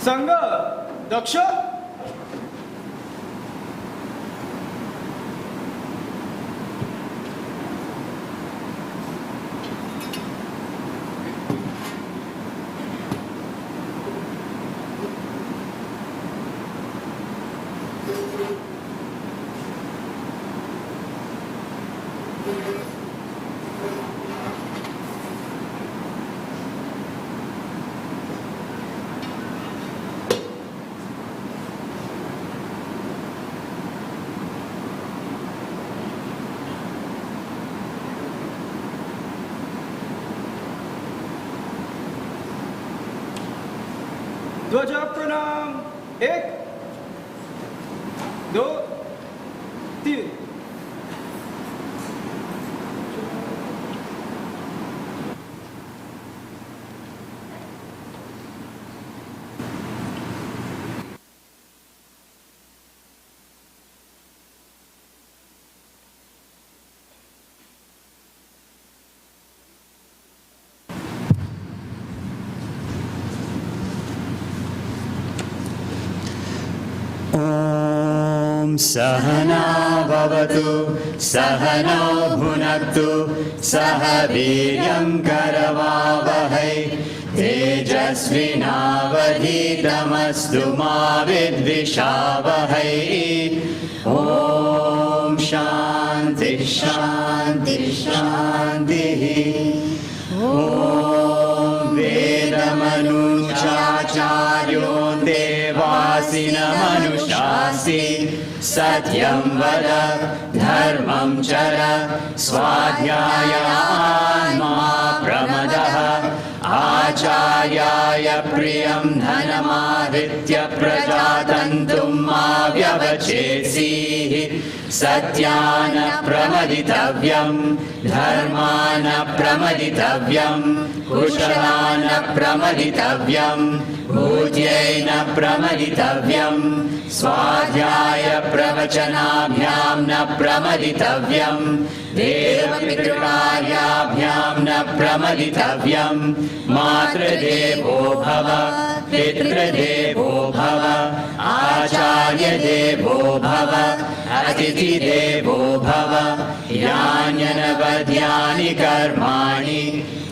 संघ दक्ष ध्वजा प्रणाम 1 2 3 सहना भवतु सहनौ भुनक्तु सह वीर्यं करवावहै तेजस्विनावधीतमस्तु मा विद्विषावहै ॐ शान्ति शान्ति शान्तिः ॐ वेदमनुचाचार्यो देवासिनमनुशासि सत्यं वद धर्मं चर स्वाध्यायान् मा प्रमदः आचार्याय प्रियं धनमाहृत्य प्रजातन्तुं मा व्यवचेत्सीः सत्यान प्रमदितव्यं धर्मान प्रमदितव्यं कुशलान प्रमदितव्यं भूत्यैन प्रमदितव्यं स्वाध्याय प्रवचनाभ्यां न प्रमदितव्यं देवपितृकार्याभ्यां न प्रमदितव्यं मातृदेवो भव पितृदेवो भव आचार्यदेवो भव अतिथिदेवो भव यान्यनवद्यानि कर्माणि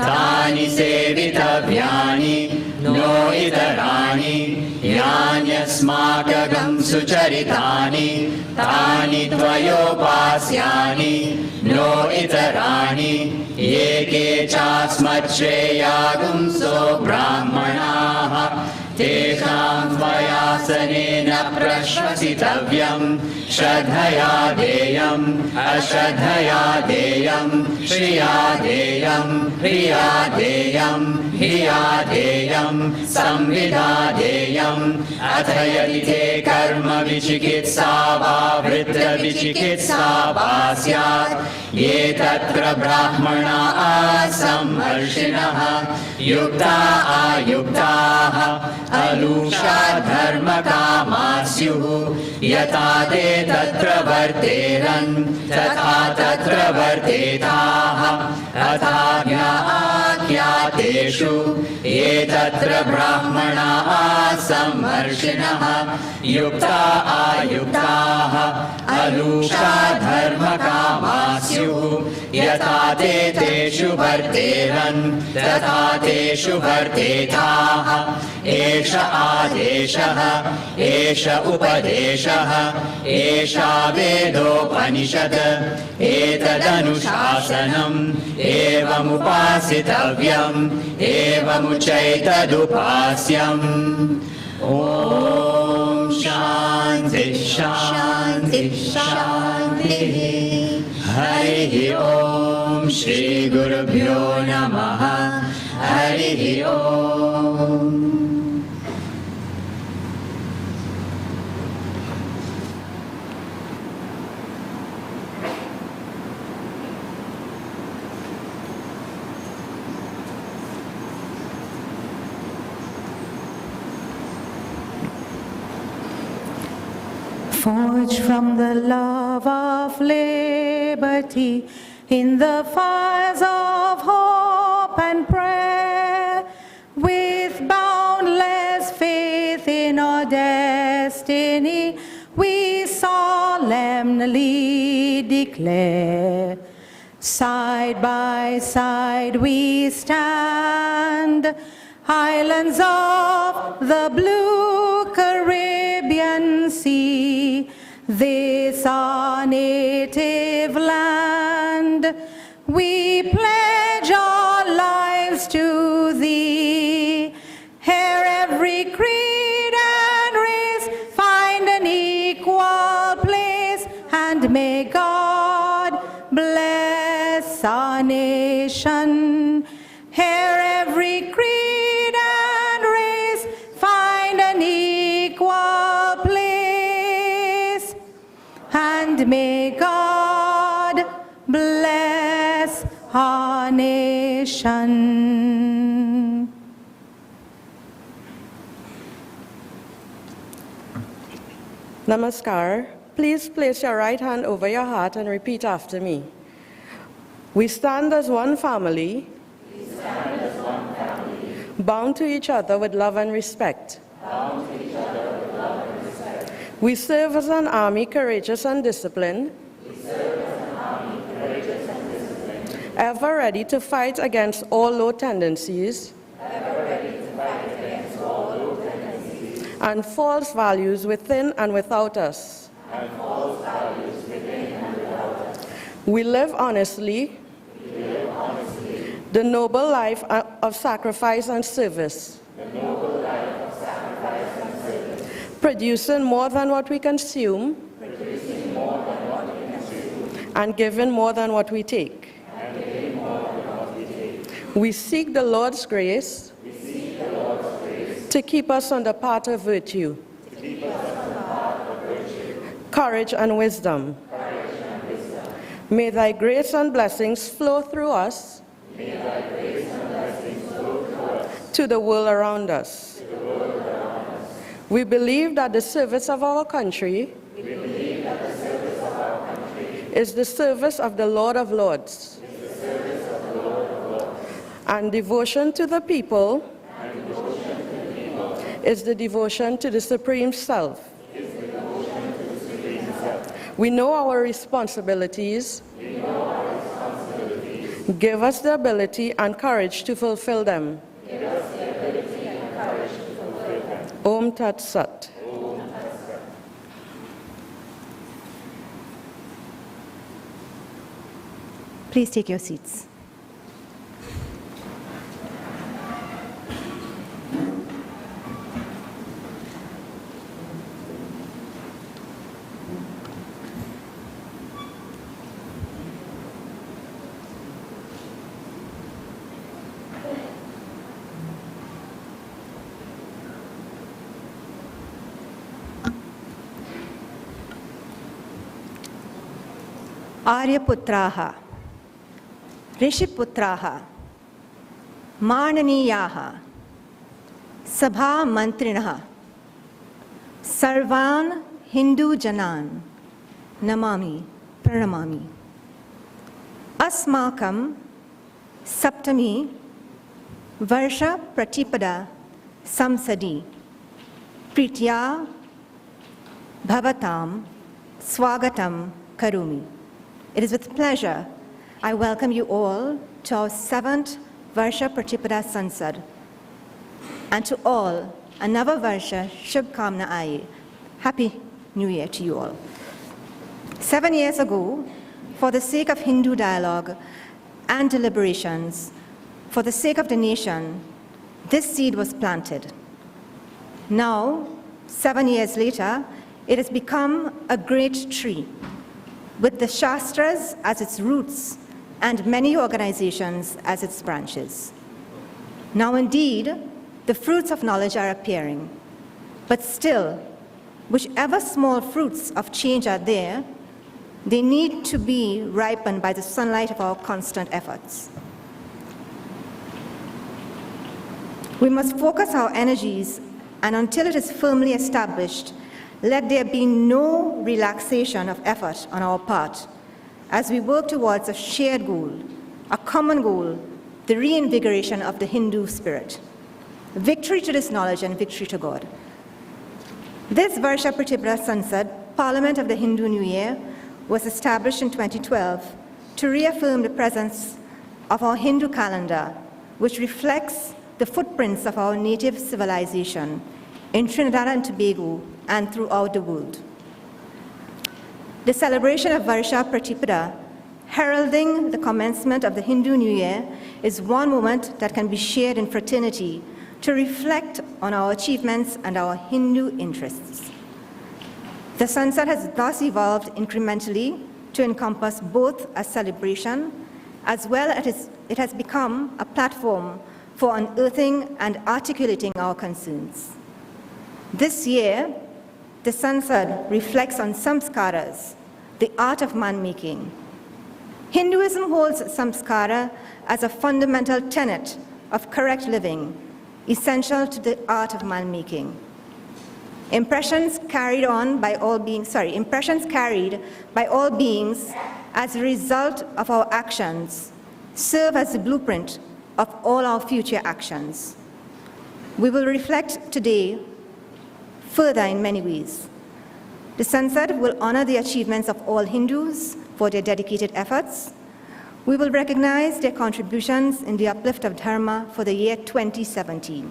तानि सेवितव्यानि नो इतराणि यान्यस्माकं सुचरितानि तानि त्वयोपास्यानि नो इतराणि ये के चास्मच्छ्रेयागुंसो ब्राह्मणाः तेषां त्वयासनेन प्रश्वसितव्यं श्रद्धया देयम् अश्रद्धया देयं श्रिया देयं प्रिया देयं धिया देयं संविदा देयम् अथ यदि ते कर्म विचिकित्सा वा वृत्तविचिकित्सा वा स्यात् ये तत्र ब्राह्मणा असम्मर्षिणः युक्ता अयुक्ताः अलूषा धर्मकामा स्युः यथा ते तत्र वर्तेरन् तथा तत्र वर्तेताः अथाज्ञातेषु ये तत्र ब्राह्मणाः सम्मर्षिणः युक्ता अयुक्ताः अलूषा धर्मकामा स्युः यथा ते तेषु वर्तेरन् तथा तेषु वर्तेताः एष आदेशः एष उपदेशः एषा वेदोपनिषत् एतदनुशासनम् एवमुपासितव्यम् एवमुचैतदुपास्यम् ॐ शान्ति शान्ति शान्तिः हरिः ॐ श्रीगुरुभ्यो नमः हरिः ॐ Forged from the love of liberty in the fires of hope and prayer, with boundless faith declare. Side by side we stand, islands of the blue Caribbean Sea, this our native land. We pledge our lives to thee. Here every creed and race find an equal place, and may God bless our nation. Here every creed and race find an equal place, and may God bless our nation. Namaskar. Please place your right hand over your heart and repeat after me. We stand as one family, bound to each other with love and respect. We serve as an army, courageous and disciplined, ever ready to fight against all low tendencies, and false values within and without us. We live honestly, the noble life of sacrifice and service, producing more than what we consume, and giving more than what we take. We seek the Lord's grace to keep us on the path of virtue, courage and wisdom. May thy grace and blessings flow through us to the world around us. We believe that the service of our country is the service of the Lord of Lords, and devotion to the people is the devotion to the Supreme Self. We know our responsibilities. Give us the ability and courage to fulfill them. Om Tat Sat. Please take your seats. Aryaputraha, Rishiputraha, Mananiyaha, Sabha Mantrinaha, Sarvan Hindu Janan, Namami Pranamami. Asmakam Saptami Varsha Pratipada Sansadi, Pritya Bhavatam Swagatam Karumi. It is with pleasure I welcome you all to our 7th Varsha Pratipada Sansad, and to all a Nava Varsha Shubh Kamna Aaye. Happy New Year to you all. 7 years ago, for the sake of Hindu dialogue and deliberations, for the sake of the nation, this seed was planted. Now, 7 years later, it has become a great tree, with the Shastras as its roots and many organizations as its branches. Now indeed, the fruits of knowledge are appearing, but still, whichever small fruits of change are there, they need to be ripened by the sunlight of our constant efforts. We must focus our energies, and until it is firmly established, let there be no relaxation of effort on our part as we work towards a shared goal, a common goal, the reinvigoration of the Hindu spirit. Victory to this knowledge and victory to God. This Varsha Pratipada Sansad, Parliament of the Hindu New Year, was established in 2012 to reaffirm the presence of our Hindu calendar, which reflects the footprints of our native civilization in Trinidad and Tobago and throughout the world. The celebration of Varsha Pratipada, heralding the commencement of the Hindu New Year, is one moment that can be shared in fraternity to reflect on our achievements and our Hindu interests. The Sansad has thus evolved incrementally to encompass both a celebration as well as it has become a platform for unearthing and articulating our concerns. This year, the Sansad reflects on Samskaras, the art of man-making. Hinduism holds Samskara as a fundamental tenet of correct living, essential to the art of man-making. Impressions carried by all beings as a result of our actions serve as the blueprint of all our future actions. We will reflect today further in many ways. The Sansad will honor the achievements of all Hindus for their dedicated efforts. We will recognize their contributions in the uplift of Dharma for the year 2017.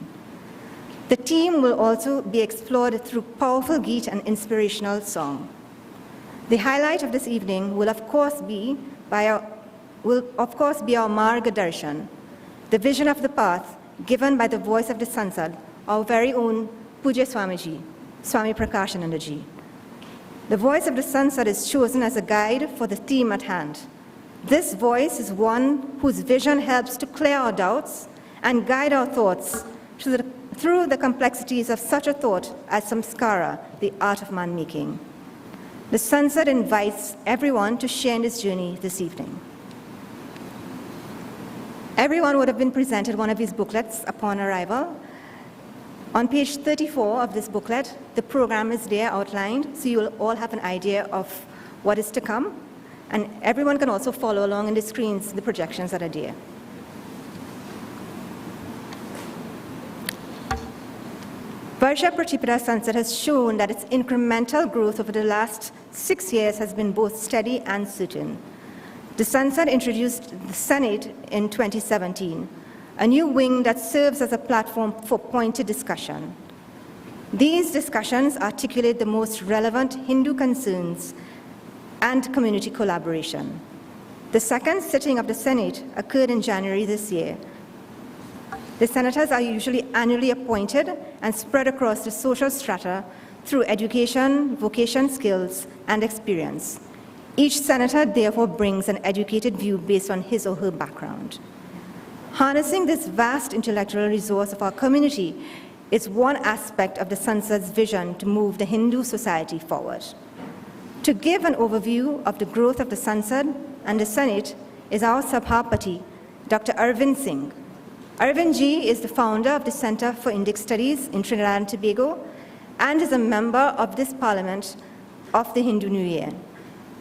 The theme will also be explored through powerful Geet and inspirational song. The highlight of this evening will of course be our Marga Darshan, the vision of the path given by the voice of the Sansad, our very own Pujya Swamiji, Swami Prakashanandaji. The voice of the Sansad is chosen as a guide for the theme at hand. This voice is one whose vision helps to clear our doubts and guide our thoughts through the complexities of such a thought as Samskara, the art of man-making. The Sansad invites everyone to share in this journey this evening. Everyone would have been presented one of these booklets upon arrival. On page 34 of this booklet, the program is there outlined, so you will all have an idea of what is to come. And everyone can also follow along in the screens, the projections that are there. Varsha Pratipada Sansad has shown that its incremental growth over the last 6 years has been both steady and certain. The Sansad introduced the Senate in 2017, a new wing that serves as a platform for pointed discussion. These discussions articulate the most relevant Hindu concerns and community collaboration. The second sitting of the Senate occurred in January this year. The senators are usually annually appointed and spread across the social strata through education, vocation skills, and experience. Each senator therefore brings an educated view based on his or her background. Harnessing this vast intellectual resource of our community is one aspect of the Sansad's vision to move the Hindu society forward. To give an overview of the growth of the Sansad and the Senate is our Sabhapati, Dr. Arvind Singh. Arvind ji is the founder of the Center for Indic Studies in Trinidad and Tobago and is a member of this Parliament of the Hindu New Year.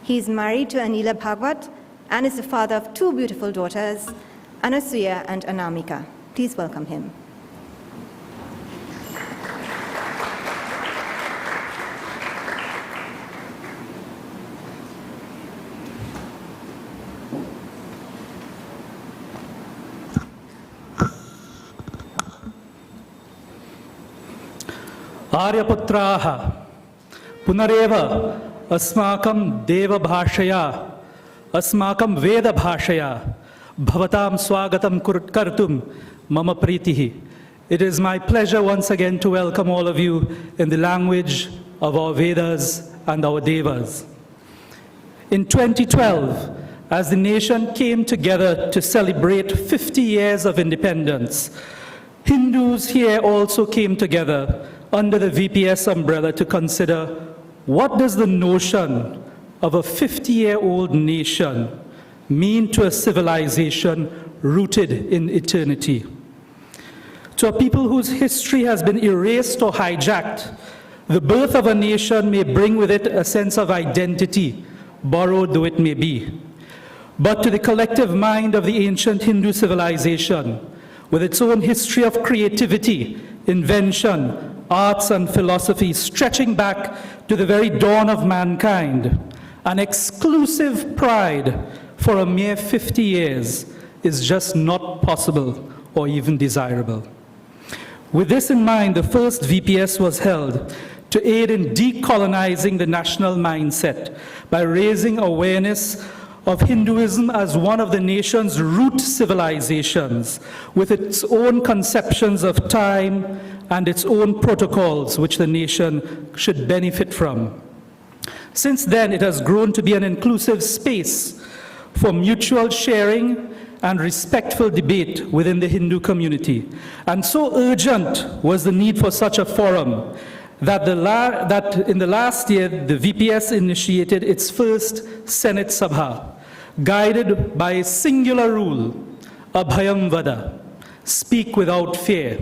He is married to Anila Bhagwat and is the father of 2 beautiful daughters, Anasuya and Anamika. Please welcome him. आर्यपुत्राः पुनरेव अस्माकं देवभाषया अस्माकं वेदभाषया भवतां स्वागतं कर्तुं मम प्रीतिः. It is my pleasure once again to welcome all of you in the language of our Vedas and our Devas. In 2012, as the nation came together to celebrate 50 years of independence, Hindus here also came together under the VPS umbrella to consider what does the notion of a 50-year-old nation mean to a civilization rooted in eternity. To a people whose history has been erased or hijacked, the birth of a nation may bring with it a sense of identity, borrowed though it may be. But to the collective mind of the ancient Hindu civilization, with its own history of creativity, invention, arts and philosophy stretching back to the very dawn of mankind, An exclusive pride for a mere 50 years is just not possible or even desirable. With this in mind, the first VPS was held to aid in decolonizing the national mindset by raising awareness of Hinduism as one of the nation's root civilizations, with its own conceptions of time and its own protocols which the nation should benefit from. Since then, it has grown to be an inclusive space for mutual sharing and respectful debate within the Hindu community. And so urgent was the need for such a forum that in the last year, the VPS initiated its first Senate Sabha, guided by a singular rule, Abhayam Vada, speak without fear.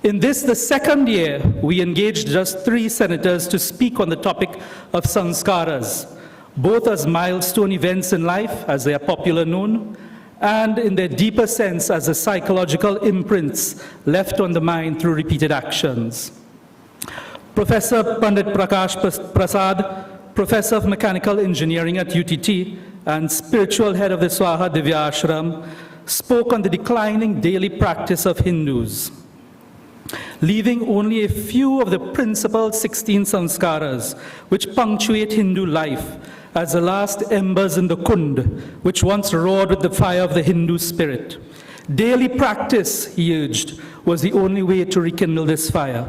In this, the second year, we engaged just 3 senators to speak on the topic of Samskaras, both as milestone events in life, as they are popularly known, and in their deeper sense as the psychological imprints left on the mind through repeated actions. Professor Pandit Prakash Prasad, Professor of Mechanical Engineering at UTT and spiritual head of the Swaha Divya Ashram, spoke on the declining daily practice of Hindus, leaving only a few of the principal 16 samskaras which punctuate Hindu life as the last embers in the Kund, which once roared with the fire of the Hindu spirit. Daily practice, he urged, was the only way to rekindle this fire.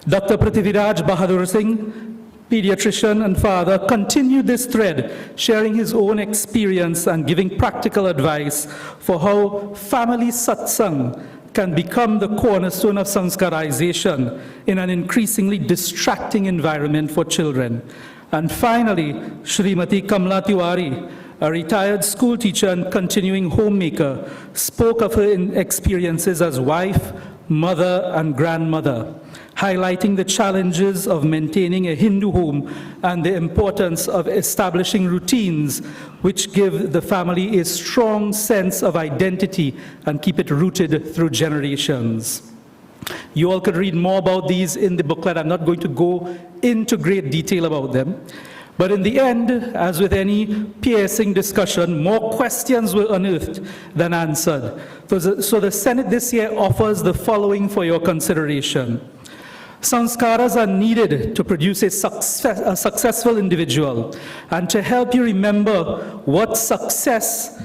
Dr. Prithviraj Bahadur Singh, pediatrician and father, continued this thread, sharing his own experience and giving practical advice for how family satsang can become the cornerstone of sanskarization in an increasingly distracting environment for children. And finally, Srimati Kamla Tiwari, a retired school teacher and continuing homemaker, spoke of her experiences as wife, mother, and grandmother, highlighting the challenges of maintaining a Hindu home and the importance of establishing routines which give the family a strong sense of identity and keep it rooted through generations. You all could read more about these in the booklet. I'm not going to go into great detail about them. But in the end, as with any piercing discussion, more questions were unearthed than answered. So the Senate this year offers the following for your consideration. Sanskaras are needed to produce a successful individual. And to help you remember what success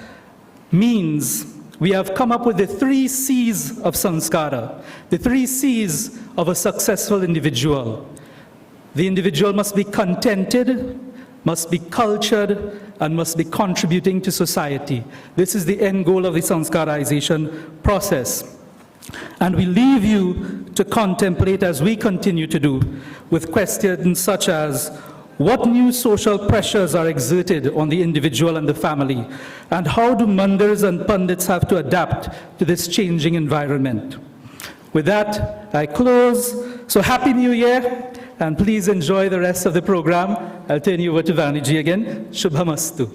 means, we have come up with the 3 C's of Samskara, the 3 C's of a successful individual. The individual must be contented, must be cultured, and must be contributing to society. This is the end goal of the Sanskarization process. And we leave you to contemplate, as we continue to do, with questions such as, what new social pressures are exerted on the individual and the family? And how do mandirs and pandits have to adapt to this changing environment? With that, I close. So Happy New Year, and please enjoy the rest of the program. I'll turn you over to Vaniji again. Shubhamastu.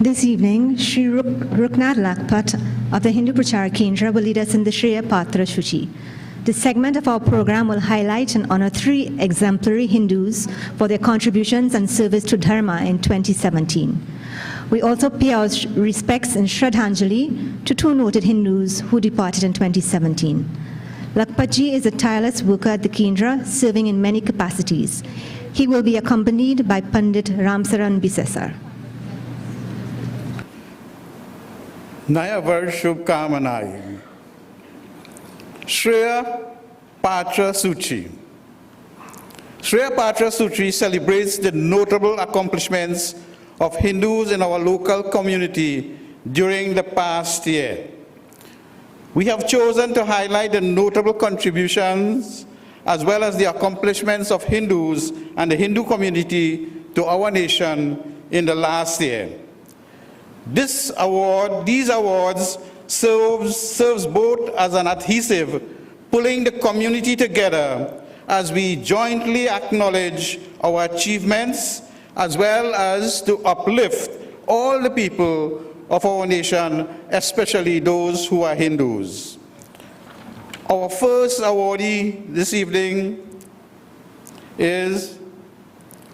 This evening, Sri Ruknath Lakpat of the Hindu Prachar Kendra will lead us in the Shreya Patra Shuchi. This segment of our program will highlight and honor 3 exemplary Hindus for their contributions and service to Dharma in 2017. We also pay our respects in Shraddhanjali to 2 noted Hindus who departed in 2017. Lakpatji is a tireless worker at the Kendra, serving in many capacities. He will be accompanied by Pandit Ramsaran Bisesar. नया वर्ष शुभकामनाएं। Shreya Patra Suchi. Shreya Patra Suchi celebrates the notable accomplishments of Hindus in our local community during the past year. We have chosen to highlight the notable contributions as well as the accomplishments of Hindus and the Hindu community to our nation in the last year. These awards serves both as an adhesive, pulling the community together as we jointly acknowledge our achievements, as well as to uplift all the people of our nation, especially those who are Hindus. Our first awardee this evening is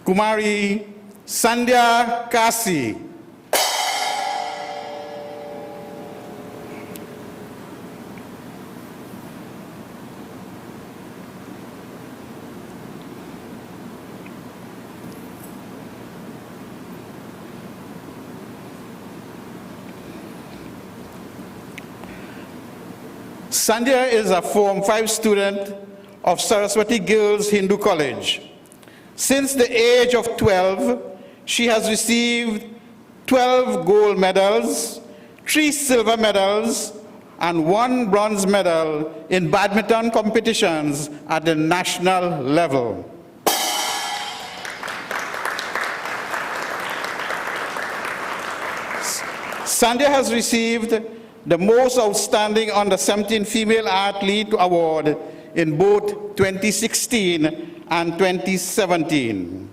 Kumari Sandhya Kasi. Sandhya is a Form 5 student of Saraswati Girls Hindu College. Since the age of 12, she has received 12 gold medals, 3 silver medals, and 1 bronze medal in badminton competitions at the national level. Sandhya has received the Most Outstanding Under-17 Female Athlete Award in both 2016 and 2017.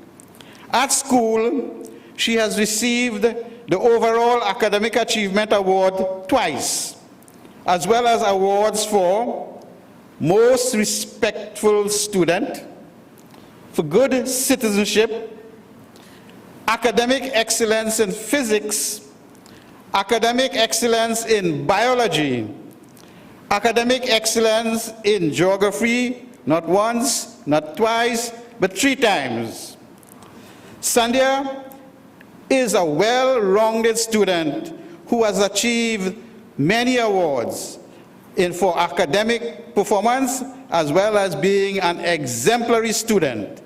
At school, she has received the Overall Academic Achievement Award twice, as well as awards for Most Respectful Student, for Good Citizenship, Academic Excellence in Physics, Academic Excellence in Biology, Academic Excellence in Geography, not once, not twice, but 3 times. Sandhya is a well-rounded student who has achieved many awards for academic performance as well as being an exemplary student.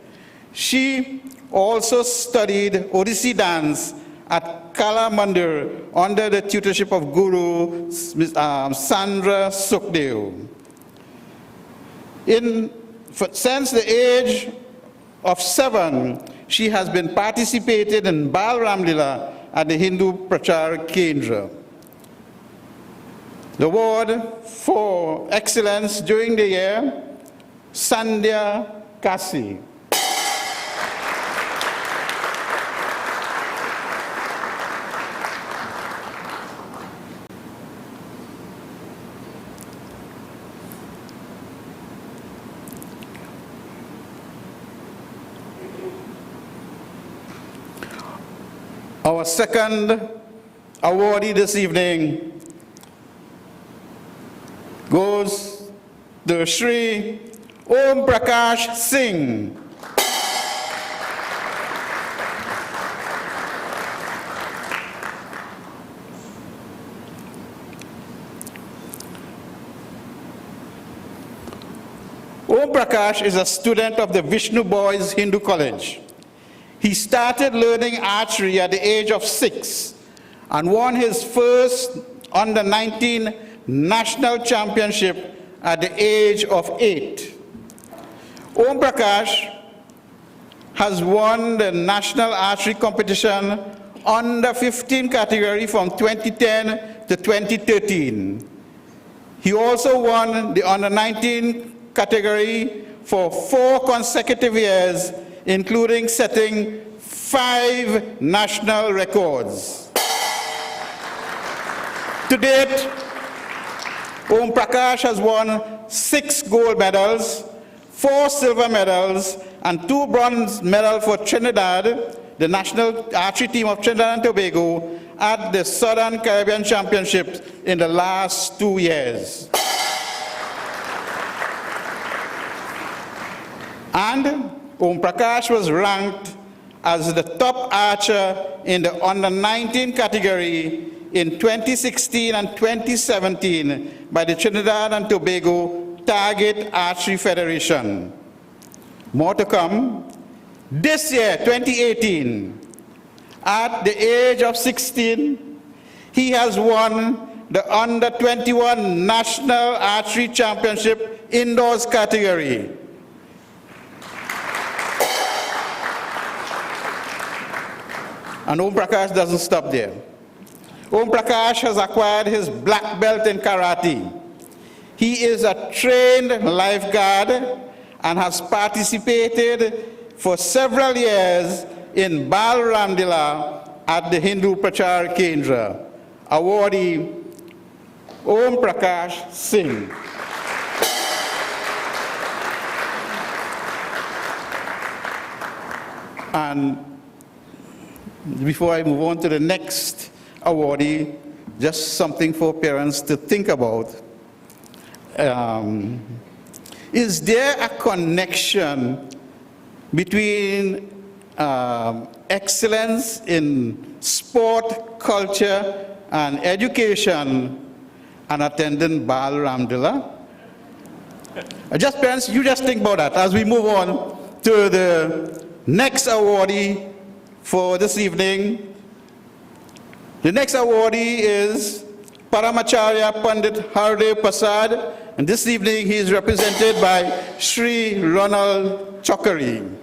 She also studied Odissi dance at Kala Mandir under the tutorship of Guru Sandra Sukhdev. Since the age of 7, she has been participated in Bal Ramlila at the Hindu Prachar Kendra. The award for excellence during the year, Sandhya Kasi. Our second awardee this evening goes to Shri Om Prakash Singh. Om Prakash is a student of the Vishnu Boys Hindu College. He started learning archery at the age of 6 and won his first under-19 national championship at the age of 8. Om Prakash has won the national archery competition under 15 category from 2010 to 2013. He also won the under-19 category for 4 consecutive years, including setting 5 national records. To date, Om Prakash has won 6 gold medals, 4 silver medals, and 2 bronze medals for Trinidad, the national archery team of Trinidad and Tobago, at the Southern Caribbean Championships in the last 2 years. And Om Prakash was ranked as the top archer in the under-19 category in 2016 and 2017 by the Trinidad and Tobago Target Archery Federation. More to come. This year, 2018, at the age of 16, he has won the under-21 National Archery Championship indoors category. And Om Prakash doesn't stop there. Om Prakash has acquired his black belt in karate. He is a trained lifeguard and has participated for several years in Bal Ramlila at the Hindu Prachar Kendra. Awardee Om Prakash Singh. And before I move on to the next awardee, just something for parents to think about. Is there a connection between excellence in sport, culture, and education and attending Bal Ramdila? Just parents, you just think about that as we move on to the next awardee for this evening. The next awardee is Paramacharya Pandit Hardev Prasad, and this evening he is represented by Sri Ronald Chokari.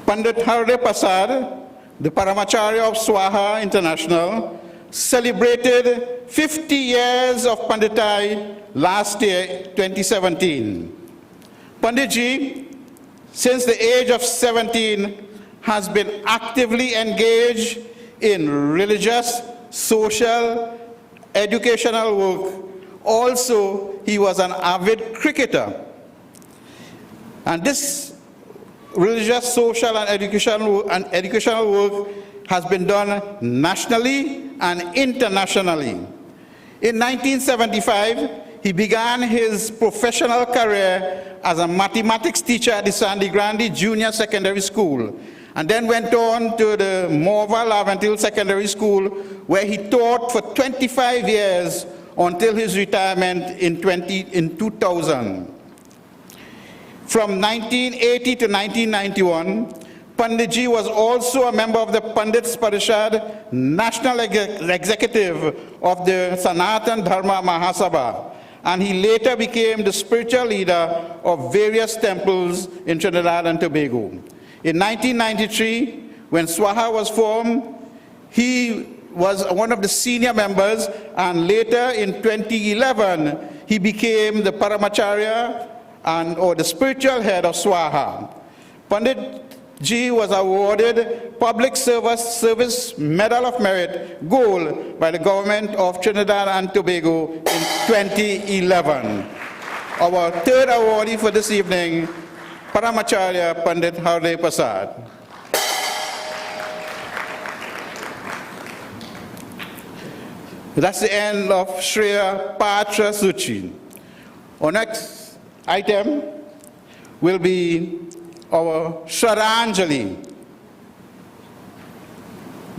Pandit Hardev Prasad, the Paramacharya of Swaha International, celebrated 50 years of Panditai last year, 2017. Panditji, since the age of 17, has been actively engaged in religious, social, educational work. Also, he was an avid cricketer. And this religious, social, and educational work has been done nationally and internationally. In 1975, he began his professional career as a mathematics teacher at the Sandy Grande Junior Secondary School, and then went on to the Morva Laventil Secondary School, where he taught for 25 years until his retirement in 2000. From 1980 to 1991, Panditji was also a member of the Pandits Parishad National Executive of the Sanatan Dharma Mahasabha, and he later became the spiritual leader of various temples in Trinidad and Tobago. In 1993, when Swaha was formed, he was one of the senior members, and later in 2011, he became the Paramacharya or the spiritual head of Swaha. Pandit Ji was awarded Public Service Medal of Merit Gold by the government of Trinidad and Tobago in 2011. Our third awardee for this evening, Paramacharya Pandit Hardev Prasad. That's the end of Shreya Patra Suchi. Our next item will be our Shraddhanjali.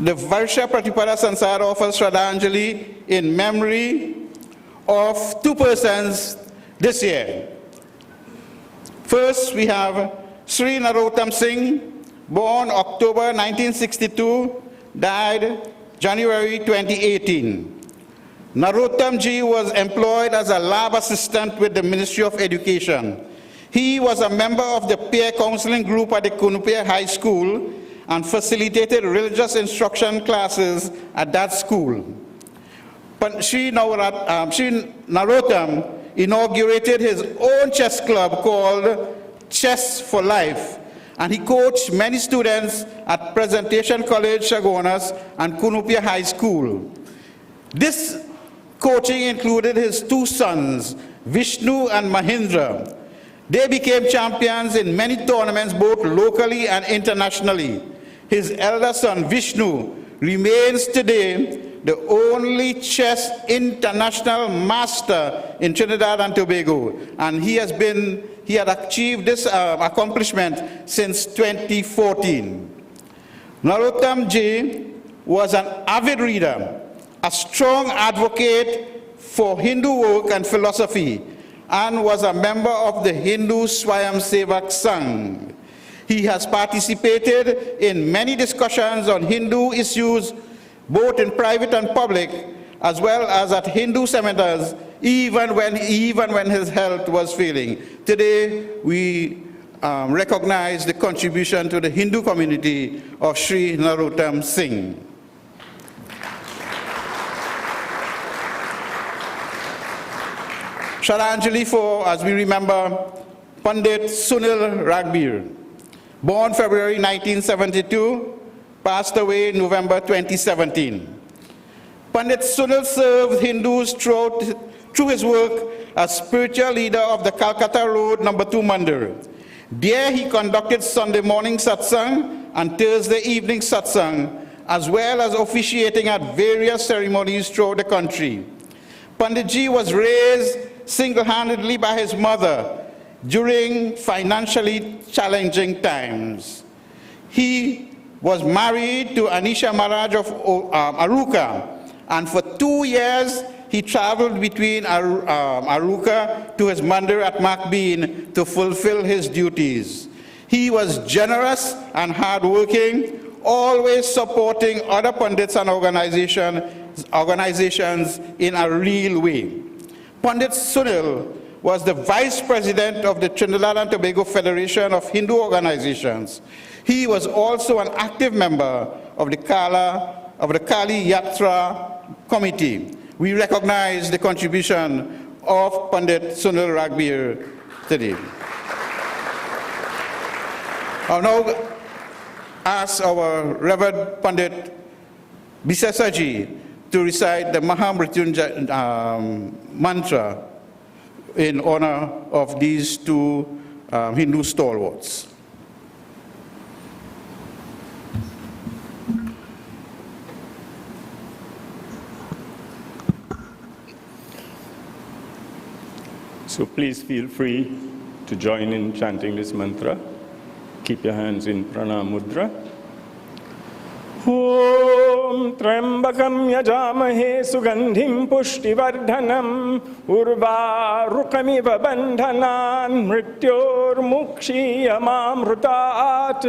The Varsha Pratipada Sansad offers Shraddhanjali in memory of two persons this year. First, we have Sri Narottam Singh, born October 1962, died January 2018. Narottam Ji was employed as a lab assistant with the Ministry of Education. He was a member of the peer counseling group at the Kunupia High School and facilitated religious instruction classes at that school. Sri Narottam inaugurated his own chess club called Chess for Life, and he coached many students at Presentation College, Chagonas, and Kunupia High School. This coaching included his two sons, Vishnu and Mahindra. They became champions in many tournaments, both locally and internationally. His elder son, Vishnu, remains today the only chess international master in Trinidad and Tobago, and he had achieved this accomplishment since 2014. Narottam Ji was an avid reader, a strong advocate for Hindu work and philosophy, and was a member of the Hindu Swayamsevak Sangh. He has participated in many discussions on Hindu issues, both in private and public, as well as at Hindu seminars, even when his health was failing. Today, we recognize the contribution to the Hindu community of Sri Narottam Singh. Shraddhanjali for, as we remember, Pandit Sunil Ragbir, born February 1972, passed away in November 2017. Pandit Sunil served Hindus through his work as spiritual leader of the Calcutta Road No. 2 Mandir. There he conducted Sunday morning satsang and Thursday evening satsang, as well as officiating at various ceremonies throughout the country. Panditji was raised single-handedly by his mother during financially challenging times. He was married to Anisha Maharaj of Aruka, and for 2 years he traveled between Aruka to his mandir at Makbeen to fulfill his duties. He was generous and hardworking, always supporting other Pandits and organizations in a real way. Pandit Sunil was the Vice President of the Trinidad and Tobago Federation of Hindu Organizations. He was also an active member of the Kali Yatra Committee. We recognize the contribution of Pandit Sunil Ragbir today. I'll now ask our Reverend Pandit Bisesaji to recite the Mahamrityunjay mantra in honor of these two Hindu stalwarts. So please feel free to join in chanting this mantra. Keep your hands in pranam mudra. Om Trambakam Yajamahe Sugandhim Pushtivardhanam Urvarukamiva Bandhanan Mrityor Mukshiyamamrutat.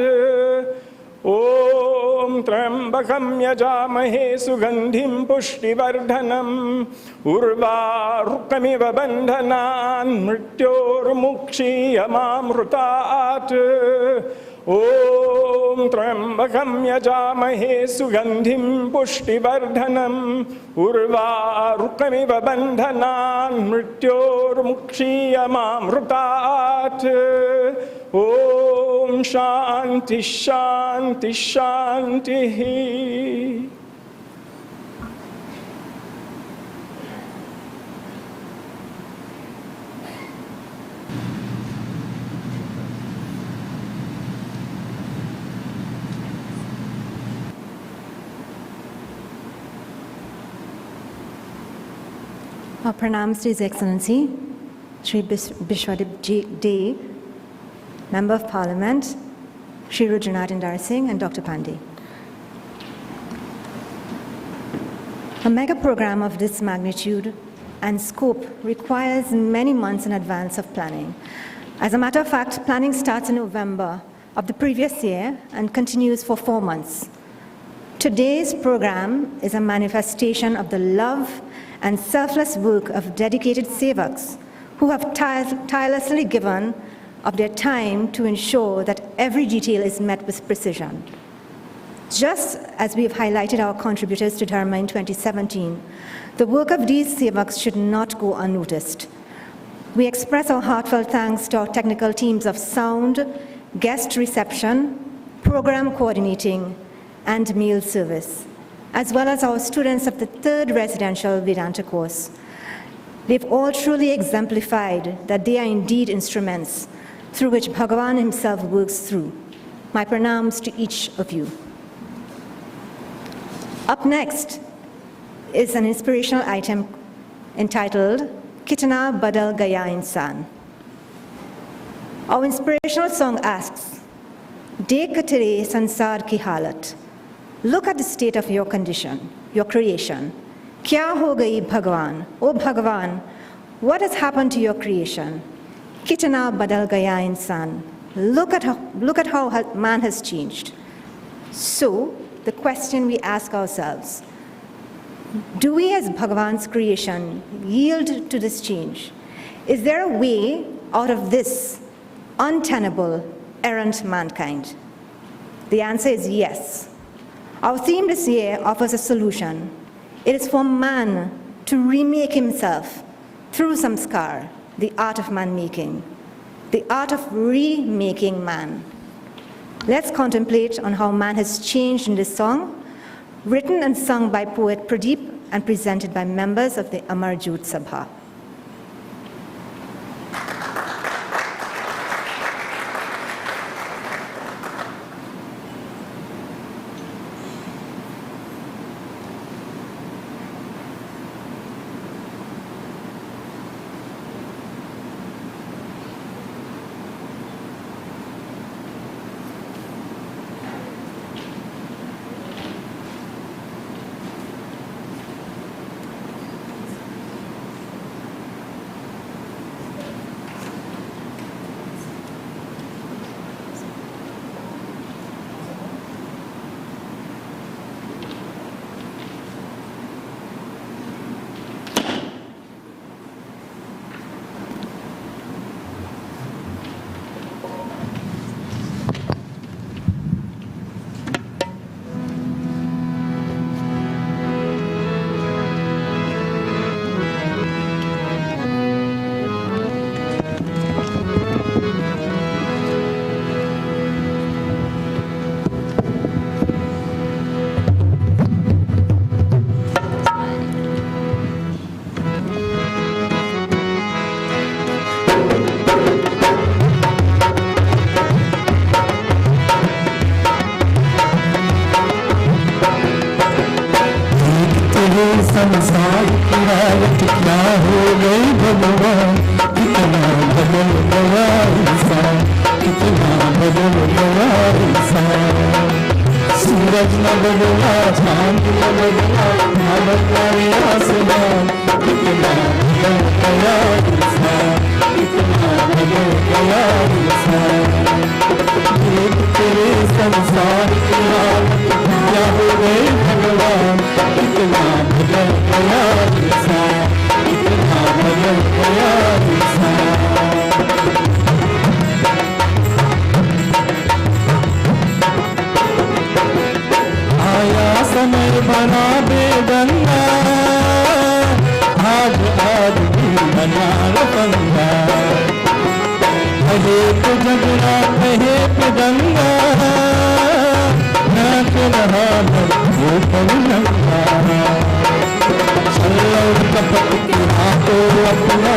Om Trambakam Yajamahe Sugandhim Pushtivardhanam Urvarukamiva Bandhanan Mrityor Mukshiyamamrutat. Om Trambakam Yajamahe Sugandhim Pushtivardhanam Urvarukamiva Bandhanan Mrityor Mukshiyamamrutat. Om Shanti Shanti Shanti. Our pranams to His Excellency, Shri Bishwadip Dey, Member of Parliament, Shri Rudranath Singh, and Dr. Pandey. A mega program of this magnitude and scope requires many months in advance of planning. As a matter of fact, planning starts in November of the previous year and continues for 4 months. Today's program is a manifestation of the love and selfless work of dedicated sevaks who have tirelessly given of their time to ensure that every detail is met with precision. Just as we have highlighted our contributors to Dharma in 2017, the work of these sevaks should not go unnoticed. We express our heartfelt thanks to our technical teams of sound, guest reception, program coordinating, and meal service, as well as our students of the 3rd residential Vedanta course. They've all truly exemplified that they are indeed instruments through which Bhagavan himself works through. My pranams to each of you. Up next is an inspirational item entitled Kitna Badal Gaya Insan. Our inspirational song asks, Dekh tere sansar ki halat. Look at the state of your condition, your creation. Kya ho gayi Bhagavan? Oh Bhagavan, what has happened to your creation? Kitna badal gaya insan. Look at how man has changed. So, the question we ask ourselves, do we as Bhagavan's creation yield to this change? Is there a way out of this untenable, errant mankind? The answer is yes. Our theme this year offers a solution. It is for man to remake himself through Samskara, the art of man-making, the art of remaking man. Let's contemplate on how man has changed in this song, written and sung by poet Pradeep and presented by members of the Amar Jyoot Sabha. संसार की हालत क्या हो गई भगवान, कितना बदल गया इंसान, कितना बदल गया इंसान। सूरज न बदला, चांद न बदला, न बदला ये आसमान, कितना बदल गया इंसान, कितना बदल गया इंसान। देख तेरे संसार की हालत क्या हो गई भगवान, कितना बदल गया इंसान, कितना बदल गया इंसान। आया समय बना बेगंगा, आज आदमी बना रंगा, कहे तो झगड़ा कहे तो दंगा, नाच रहा है वो पलंगा। चलो कपट की हाथों अपना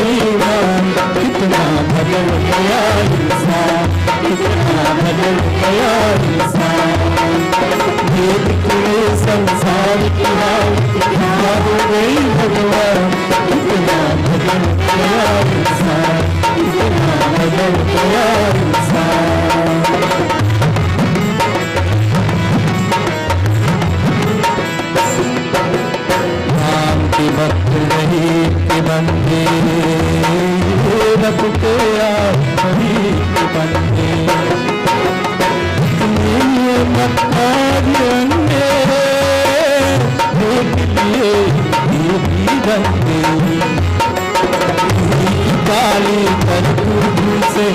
ईमान, कितना बदल गया इंसान, कितना बदल गया इंसान। देख तेरे संसार की हालत क्या हो गई भगवान, कितना बदल गया इंसान, कितना बदल गया इंसान। के वक्त रही के बंदे रब के आखिरी के बंदे, ये मक्कार अंडे देख लिए ये भी बंदे। काली तरबूज से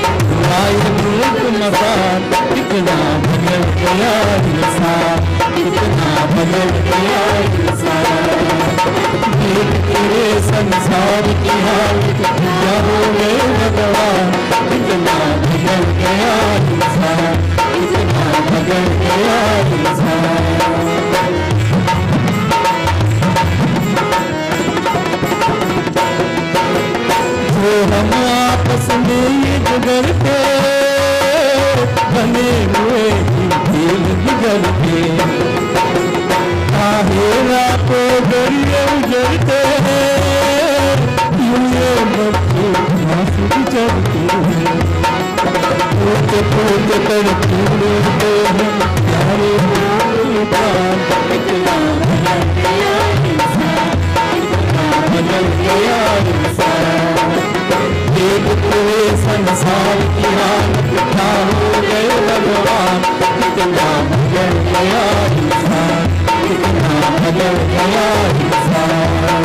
लाए मुल्क मसान, कितना बदल गया इंसान, कितना बदल गया इंसान। देख तेरे संसार की हालत क्या हो गए भगवान, कितना बदल गया इंसान, कितना बदल गया इंसान। जो हम आपस में ये गुजरते बने हुए खेल गुजरते, आहेरा को दरिया उजरते ये बच्चे आंसू गुजरते हैं। फूटे फूटे कर फूलते हैं प्यारे भगवान, कितना बदल गया इंसान, कितना बदल गया इंसान। देख तेरे संसार की हालत क्या हो गए भगवान, कितना बदल गया इंसान, कितना बदल गया इंसान।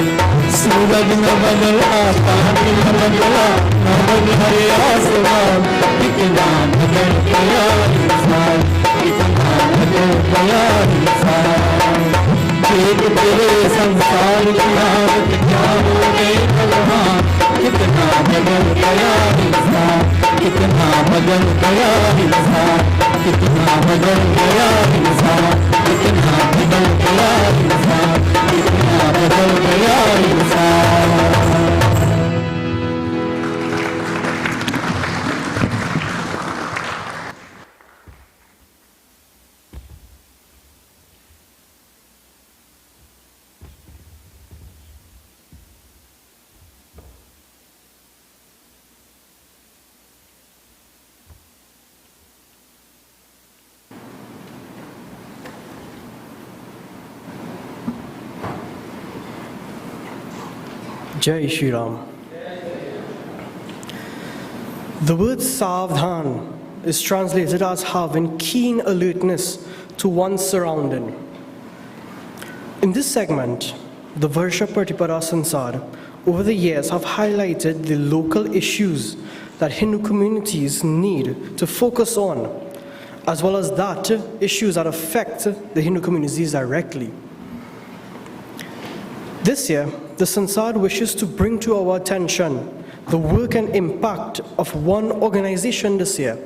सूरज न बदला, चांद न बदला, न बदला ये आसमान, कितना बदल गया इंसान, कितना बदल गया इंसान। देख तेरे संसार की हालत क्या हो गई भगवान, कितना बदल गया इंसान, कितना बदल गया इंसान। बदल गया इंसान, कितना बदल गया इंसान, कितना बदल गया इंसान। Jai Shri Ram. The word Savdhan is translated as having keen alertness to one's surrounding. In this segment, the Varsha Pratipada Sansad over the years have highlighted the local issues that Hindu communities need to focus on, as well as that issues that affect the Hindu communities directly. This year, the Sansad wishes to bring to our attention the work and impact of one organization this year,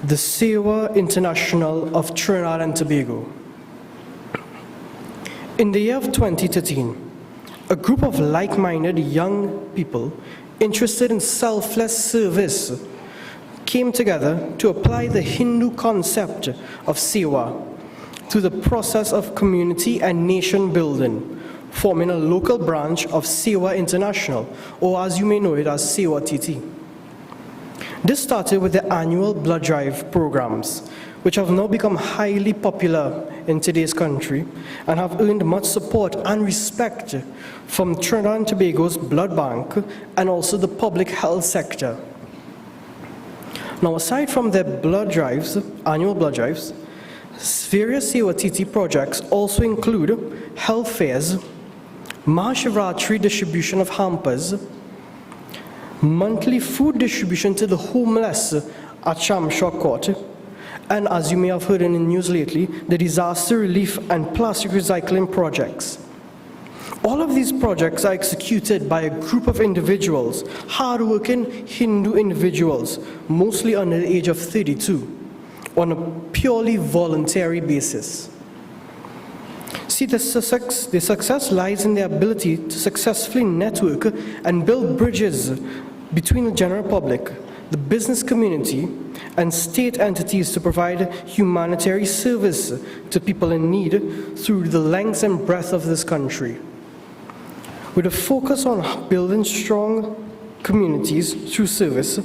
the Seva International of Trinidad and Tobago. In the year of 2013, a group of like-minded young people interested in selfless service came together to apply the Hindu concept of Seva through the process of community and nation building, forming a local branch of Seva International, or as you may know it as Seva TT. This started with the annual blood drive programs, which have now become highly popular in today's country and have earned much support and respect from Trinidad and Tobago's blood bank and also the public health sector. Now, aside from their blood drives, annual blood drives, various Seva TT projects also include health fairs, Mahashivratri distribution of hampers, monthly food distribution to the homeless at Shamshwar Court, and as you may have heard in the news lately, the disaster relief and plastic recycling projects. All of these projects are executed by a group of individuals, hardworking Hindu individuals, mostly under the age of 32, on a purely voluntary basis. See, the success lies in their ability to successfully network and build bridges between the general public, the business community, and state entities to provide humanitarian service to people in need through the length and breadth of this country. With a focus on building strong communities through service,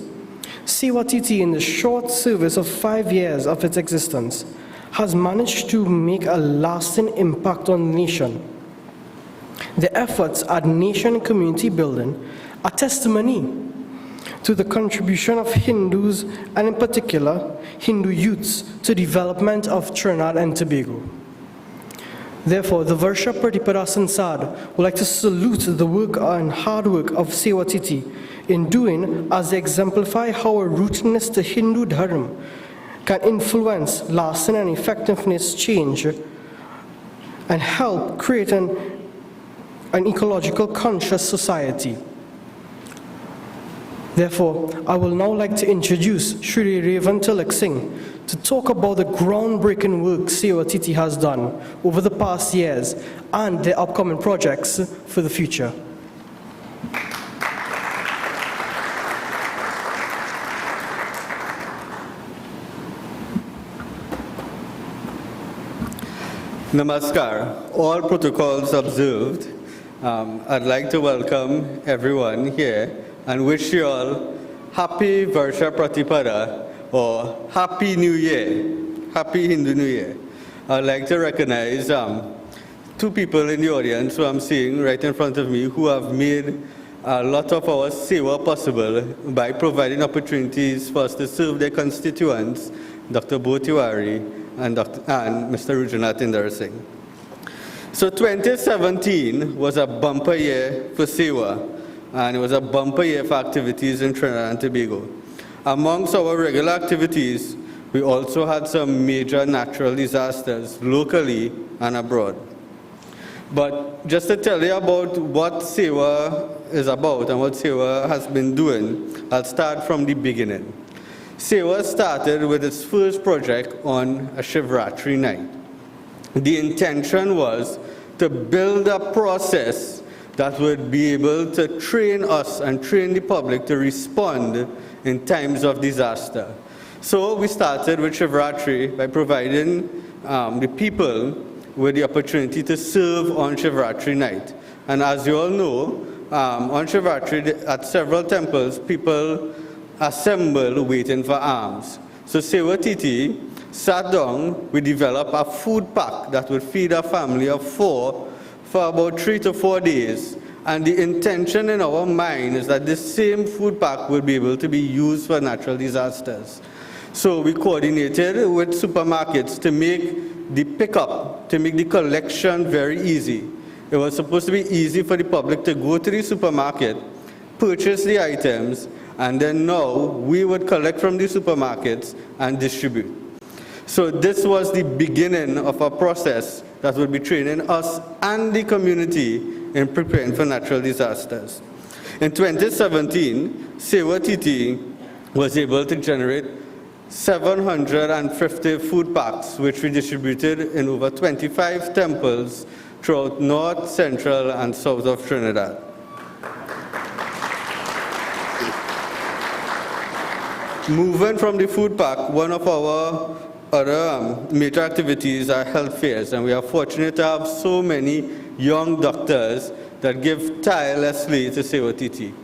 Seva TT, in the short service of 5 years of its existence, has managed to make a lasting impact on the nation. The efforts at nation and community building are testimony to the contribution of Hindus, and in particular, Hindu youths, to development of Trinidad and Tobago. Therefore, the Varsha Pratipada Sansad would like to salute the work and hard work of Seva TT in doing as they exemplify how a rootedness to Hindu Dharma can influence lasting and effectiveness change and help create an ecological conscious society. Therefore, I will now like to introduce Shri Revan Tilak Singh to talk about the groundbreaking work Seva TT has done over the past years and their upcoming projects for the future. Namaskar. All protocols observed. I'd like to welcome everyone here and wish you all Happy Varsha Pratipada, or Happy New Year, Happy Hindu New Year. I'd like to recognize two people in the audience who I'm seeing right in front of me who have made a lot of our seva possible by providing opportunities for us to serve their constituents, Dr. Bo Tiwari and Mr. Rujanath Indar Singh. So 2017 was a bumper year for seva, and it was a bumper year for activities in Trinidad and Tobago. Amongst our regular activities, we also had some major natural disasters locally and abroad. But just to tell you about what seva is about and what seva has been doing, I'll start from the beginning. Seva started with its first project on a Shivratri night. The intention was to build a process that would be able to train us and train the public to respond in times of disaster. So we started with Shivratri by providing the people with the opportunity to serve on Shivratri night. And as you all know, on Shivratri at several temples, people assemble waiting for alms. So Seva Titi sat down, we developed a food pack that would feed a family of 4 for about 3 to 4 days. And the intention in our mind is that this same food pack will be able to be used for natural disasters. So we coordinated with supermarkets to make the pickup, to make the collection very easy. It was supposed to be easy for the public to go to the supermarket, purchase the items, and then now we would collect from the supermarkets and distribute. So this was the beginning of a process that would be training us and the community in preparing for natural disasters. In 2017, Seva Titi was able to generate 750 food packs, which we distributed in over 25 temples throughout North, Central, and South of Trinidad. Moving from the food pack, one of our other major activities are health fairs, and we are fortunate to have so many young doctors that give tirelessly to Seva Titi.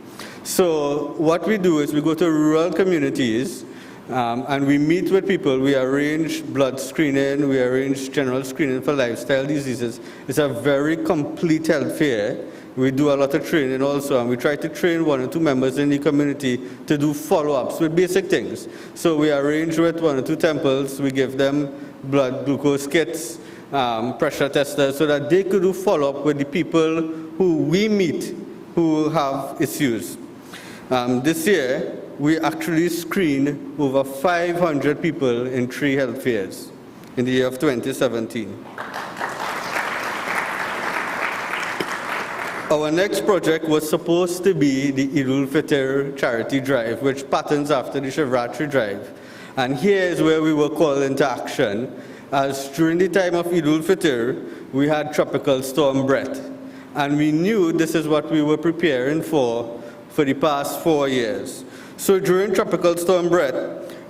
So what we do is we go to rural communities and we meet with people. We arrange blood screening, we arrange general screening for lifestyle diseases. It's a very complete health fair. We do a lot of training also, and we try to train 1 or 2 members in the community to do follow-ups with basic things. So we arrange with 1 or 2 temples, we give them blood glucose kits, pressure testers, so that they could do follow-up with the people who we meet who have issues. This year, we actually screened over 500 people in 3 health fairs in the year of 2017. Our next project was supposed to be the Eid al-Fitr charity drive, which patterns after the Shivratri drive. And here is where we were called into action, as during the time of Eid al-Fitr, we had Tropical Storm Brett. And we knew this is what we were preparing for the past 4 years. So during Tropical Storm Brett,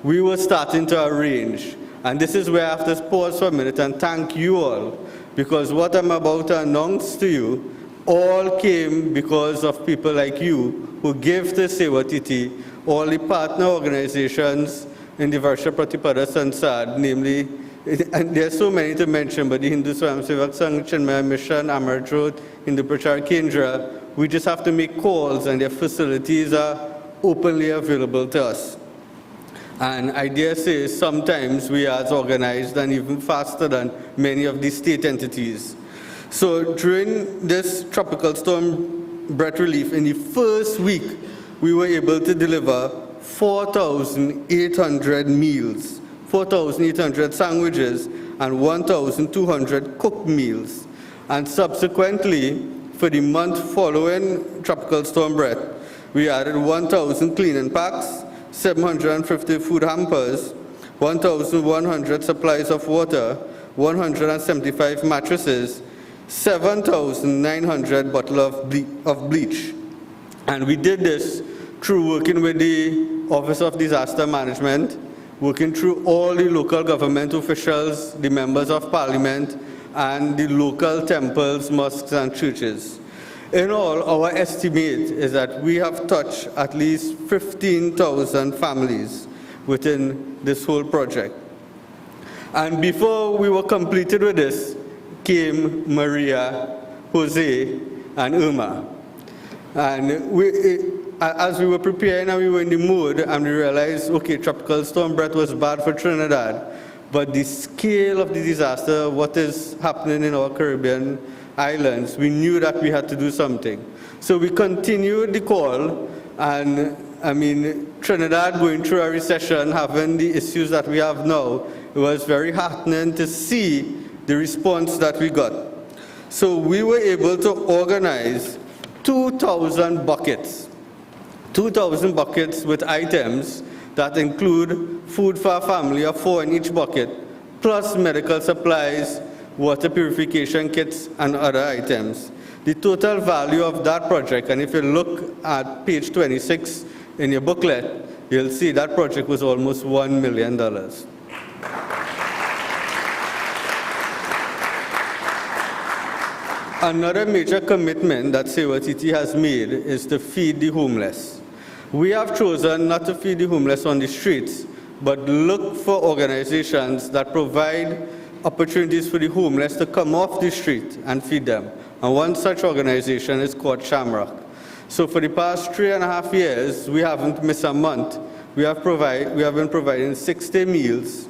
we were starting to arrange. And this is where I have to pause for a minute and thank you all, because what I'm about to announce to you all came because of people like you who gave to Seva Titi, all the partner organizations in the Varsha Pratipada Sansad, namely, and there's so many to mention, but the Hindu Swayamsevak Sangh, Chinmaya Mission, Amar Jyot, Hindu Prachar Kendra, we just have to make calls and their facilities are openly available to us. And I dare say sometimes we are as organized and even faster than many of these state entities. So during this Tropical Storm Brett relief, in the first week, we were able to deliver 4,800 meals, 4,800 sandwiches, and 1,200 cooked meals. And subsequently, for the month following Tropical Storm Brett, we added 1,000 cleaning packs, 750 food hampers, 1,100 supplies of water, 175 mattresses, 7,900 bottles of bleach. And we did this through working with the Office of Disaster Management, working through all the local government officials, the members of parliament, and the local temples, mosques, and churches. In all, our estimate is that we have touched at least 15,000 families within this whole project. And before we were completed with this, came Maria, Jose, and Irma. And as we were preparing and we were in the mood, and we realized, okay, Tropical Storm Brett was bad for Trinidad, but the scale of the disaster, what is happening in our Caribbean islands, we knew that we had to do something. So we continued the call, and I mean, Trinidad going through a recession, having the issues that we have now, it was very heartening to see the response that we got. So we were able to organize 2,000 buckets with items that include food for a family of 4 in each bucket, plus medical supplies, water purification kits, and other items. The total value of that project, and if you look at page 26 in your booklet, you'll see that project was almost $1 million. Another major commitment that CWTT has made is to feed the homeless. We have chosen not to feed the homeless on the streets, but look for organizations that provide opportunities for the homeless to come off the street and feed them. And one such organization is called Shamrock. So for the past 3.5 years, we haven't missed a month. We have been providing 60 meals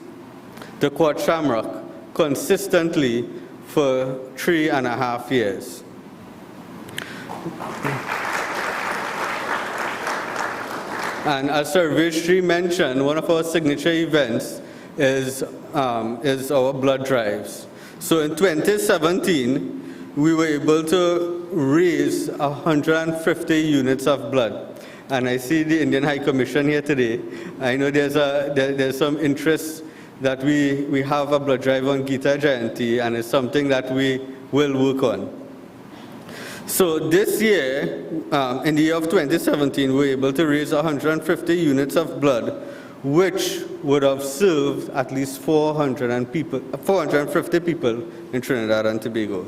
to Quad Shamrock consistently for 3.5 years. And as Sir Vishri mentioned, one of our signature events is our blood drives. So in 2017, we were able to raise 150 units of blood. And I see the Indian High Commission here today. I know there's some interest that we have a blood drive on Gita Jayanti, and it's something that we will work on. So this year, in the year of 2017, we were able to raise 150 units of blood, which would have served at least 450 people in Trinidad and Tobago.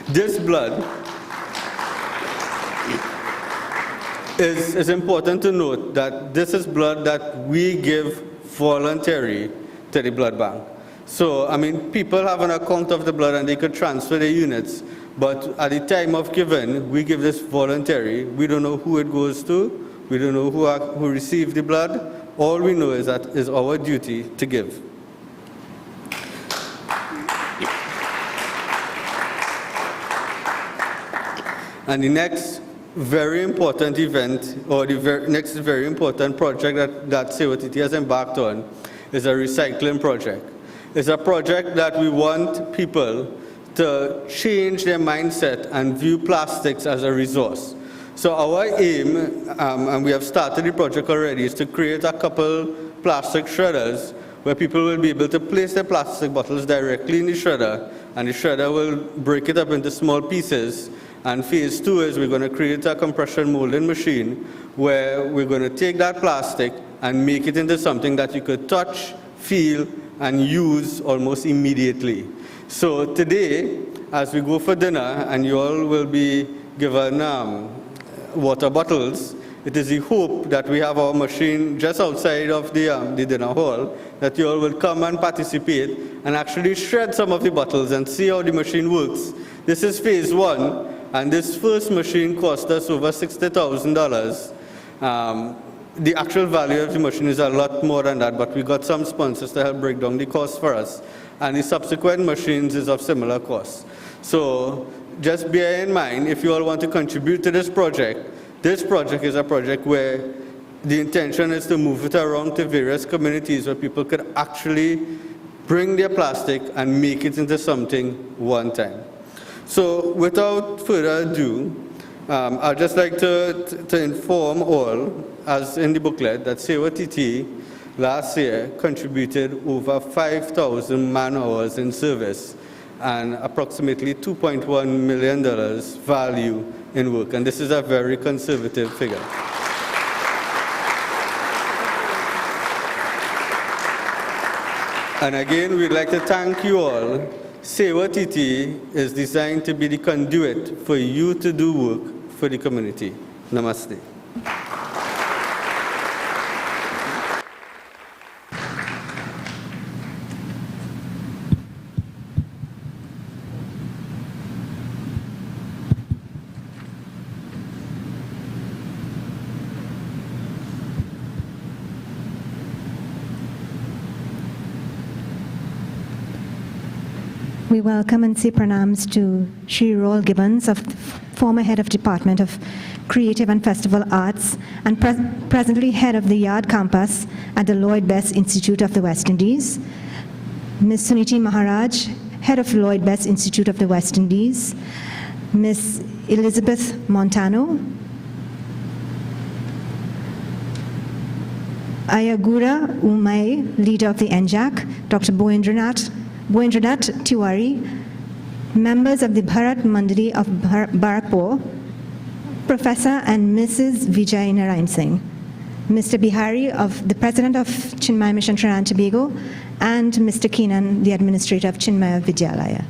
This blood is important to note that this is blood that we give voluntary to the blood bank. So, I mean, people have an account of the blood and they could transfer their units, but at the time of giving, we give this voluntary. We don't know who it goes to. We don't know who received the blood. All we know is that it's our duty to give. And the next very important event, or the next very important project that CWTT has embarked on is a recycling project. It's a project that we want people to change their mindset and view plastics as a resource. So our aim, and we have started the project already, is to create a couple plastic shredders where people will be able to place their plastic bottles directly in the shredder, and the shredder will break it up into small pieces. And phase 2 is we're going to create a compression molding machine where we're going to take that plastic and make it into something that you could touch, feel, and use almost immediately. So today, as we go for dinner, and you all will be given water bottles, it is the hope that we have our machine just outside of the dinner hall, that you all will come and participate and actually shred some of the bottles and see how the machine works. This is phase 1. And this first machine cost us over $60,000. The actual value of the machine is a lot more than that, but we got some sponsors to help break down the cost for us. And the subsequent machines is of similar cost. So just bear in mind, if you all want to contribute to this project is a project where the intention is to move it around to various communities where people could actually bring their plastic and make it into something one time. So without further ado, I'd just like to inform all, as in the booklet, that CWTT last year contributed over 5,000 man-hours in service and approximately $2.1 million value in work. And this is a very conservative figure. And again, we'd like to thank you all. CWTT is designed to be the conduit for you to do work for the community. Namaste. We welcome and say pranams to Shri Roel Gibbons, former head of Department of Creative and Festival Arts, and presently head of the Yard Campus at the Lloyd Best Institute of the West Indies. Ms. Suniti Maharaj, head of Lloyd Best Institute of the West Indies. Ms. Elizabeth Montano. Ayagura Umay, leader of the NJAC, Dr. Boendranath Tiwari, members of the Bharat Mandali of Barrackpore, Professor and Mrs. Vijay Narayan Singh, Mr. Bihari, the President of Chinmaya Mission Trinidad and Tobago, and Mr. Keenan, the Administrator of Chinmaya Vidyalaya.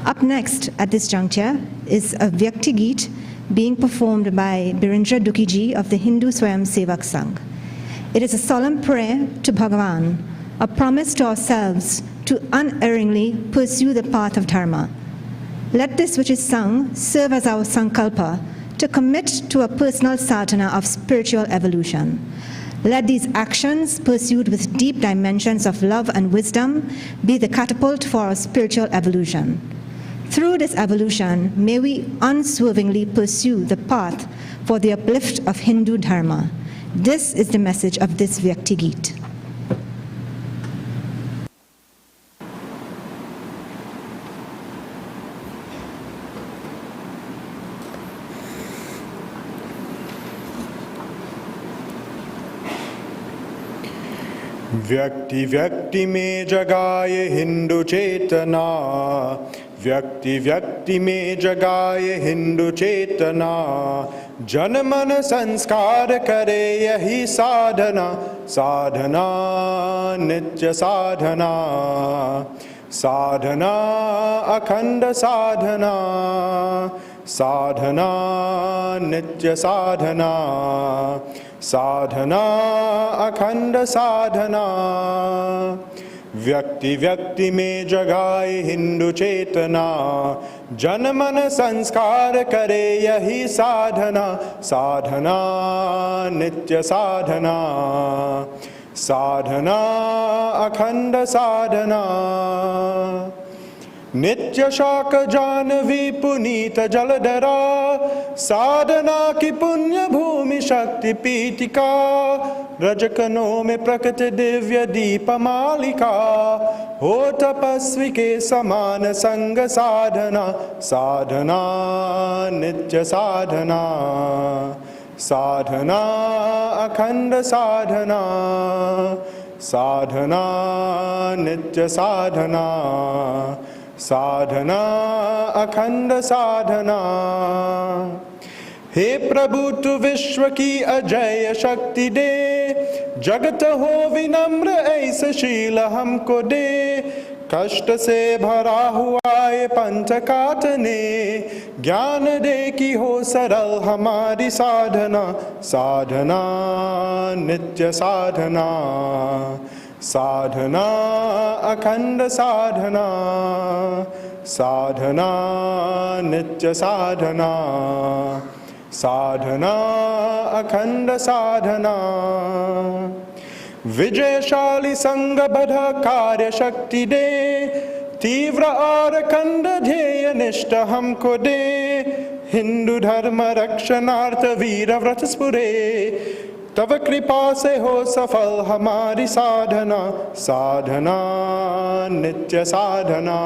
Up next at this juncture is a Vyakti Geet being performed by Birendra Dukiji of the Hindu Swayam Sevak Sangh. It is a solemn prayer to Bhagavan, a promise to ourselves to unerringly pursue the path of dharma. Let this which is sung serve as our sankalpa to commit to a personal sadhana of spiritual evolution. Let these actions, pursued with deep dimensions of love and wisdom, be the catapult for our spiritual evolution. Through this evolution, may we unswervingly pursue the path for the uplift of Hindu dharma. This is the message of this Vyakti Geet. व्यक्ति व्यक्ति में जगाए हिंदू चेतना, व्यक्ति व्यक्ति में जगाए हिंदू चेतना, जन मन संस्कार करे यही साधना, साधना नित्य साधना, साधना अखंड साधना, साधना नित्य साधना, साधना अखंड साधना। व्यक्ति व्यक्ति में जगाए हिंदू चेतना, जन मन संस्कार करे यही साधना, साधना नित्य साधना, साधना अखंड साधना। नित्य शाक जानवी पुनीत जलधरा, साधना की पुण्य भूमि शक्ति पीठिका, रजकनों में प्रकट दिव्य दीप मालिका, हो तपस्वी के समान संग साधना, साधना नित्य साधना, साधना अखंड साधना, साधना नित्य साधना, साधना अखंड साधना। हे प्रभु तू विश्व की अजय शक्ति दे, जगत हो विनम्र ऐसे शील हमको दे, कष्ट से भरा हुआ ये पंथ काटने, ज्ञान दे कि हो सरल हमारी साधना, साधना नित्य साधना, साधना अखंड साधना, साधना नित्य साधना, साधना अखंड साधना। विजयशाली संगबद्ध कार्य शक्ति दे, तीव्र और अखंड ध्येय निष्ठ हमको दे, हिंदू धर्म रक्षणार्थ वीर व्रत स्फुरे, तव कृपा से हो सफल हमारी साधना, साधना नित्य साधना,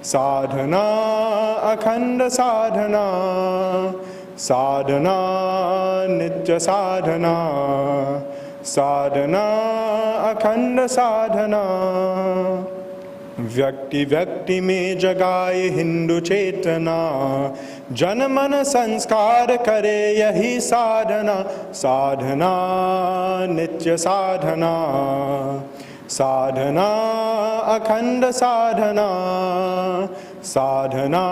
साधना अखंड साधना, साधना नित्य साधना, साधना अखंड साधना। व्यक्ति व्यक्ति में जगाए हिंदू चेतना, जन मन संस्कार करे यही साधना, साधना नित्य साधना, साधना अखंड साधना, साधना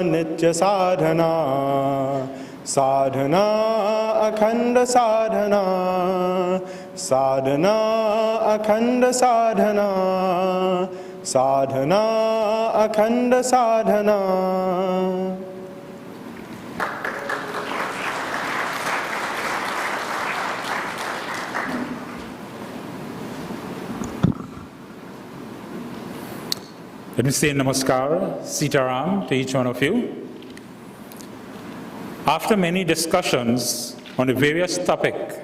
नित्य साधना, साधना अखंड साधना, साधना अखंड साधना, साधना अखंड साधना। Let me say Namaskar, Sitaram to each one of you. After many discussions on the various topics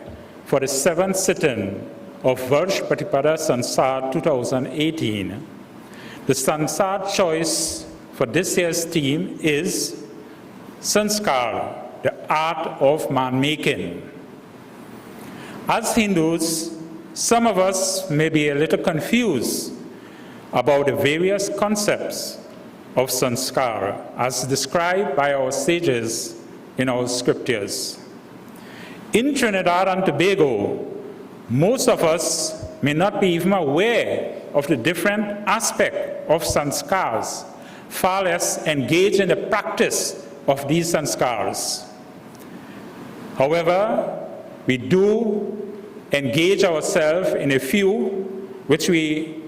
for the 7th sitting of Varsha Pratipada Sansad 2018, the Sansad choice for this year's theme is Samskara, the art of man-making. As Hindus, some of us may be a little confused about the various concepts of sanskara as described by our sages in our scriptures. In Trinidad and Tobago, most of us may not be even aware of the different aspects of sanskaras, far less engage in the practice of these sanskaras. However, we do engage ourselves in a few which we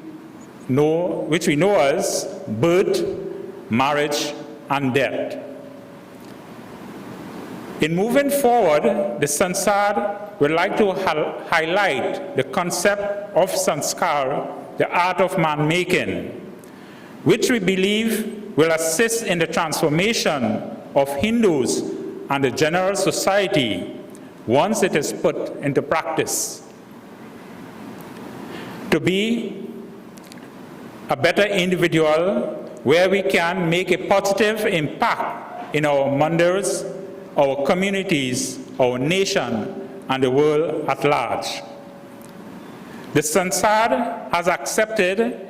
know as birth, marriage, and death. In moving forward, the Sansad would like to highlight the concept of sanskara, the art of man-making, which we believe will assist in the transformation of Hindus and the general society once it is put into practice. To be a better individual where we can make a positive impact in our mandirs, our communities, our nation, and the world at large. The Sansad has accepted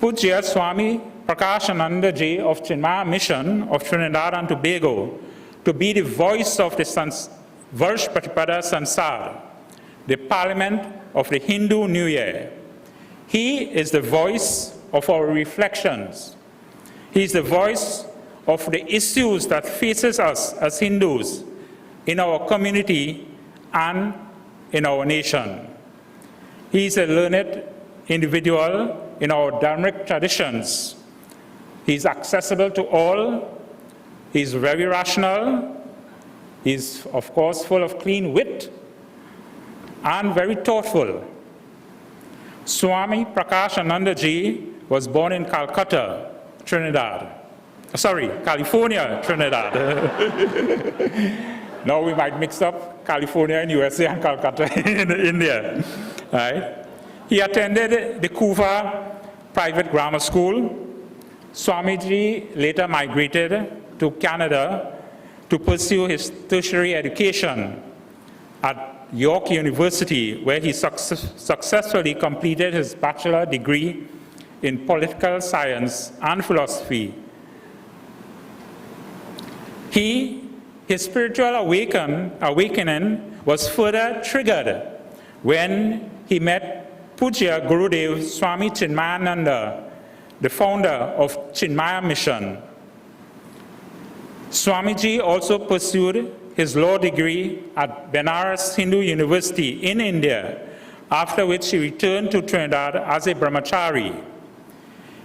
Pujya Swami Prakashananda Ji of Chinmaya Mission of Trinidad and Tobago to be the voice of the Varsha Pratipada Sansad, the parliament of the Hindu New Year. He is the voice of our reflections. He is the voice of the issues that faces us as Hindus in our community and in our nation. He is a learned individual in our Dharmic traditions. He is accessible to all. He is very rational. He is, of course, full of clean wit and very thoughtful. Swami Prakashananda Ji was born in Calcutta, California, Trinidad. Now we might mix up California in USA and Calcutta in India. Right? He attended the Kuva private grammar school. Swamiji later migrated to Canada to pursue his tertiary education at York University, where he successfully completed his bachelor degree in political science and philosophy. His spiritual awakening was further triggered when he met Pujya Gurudev Swami Chinmayananda, the founder of Chinmaya Mission. Swamiji also pursued his law degree at Benares Hindu University in India, after which he returned to Trinidad as a brahmachari.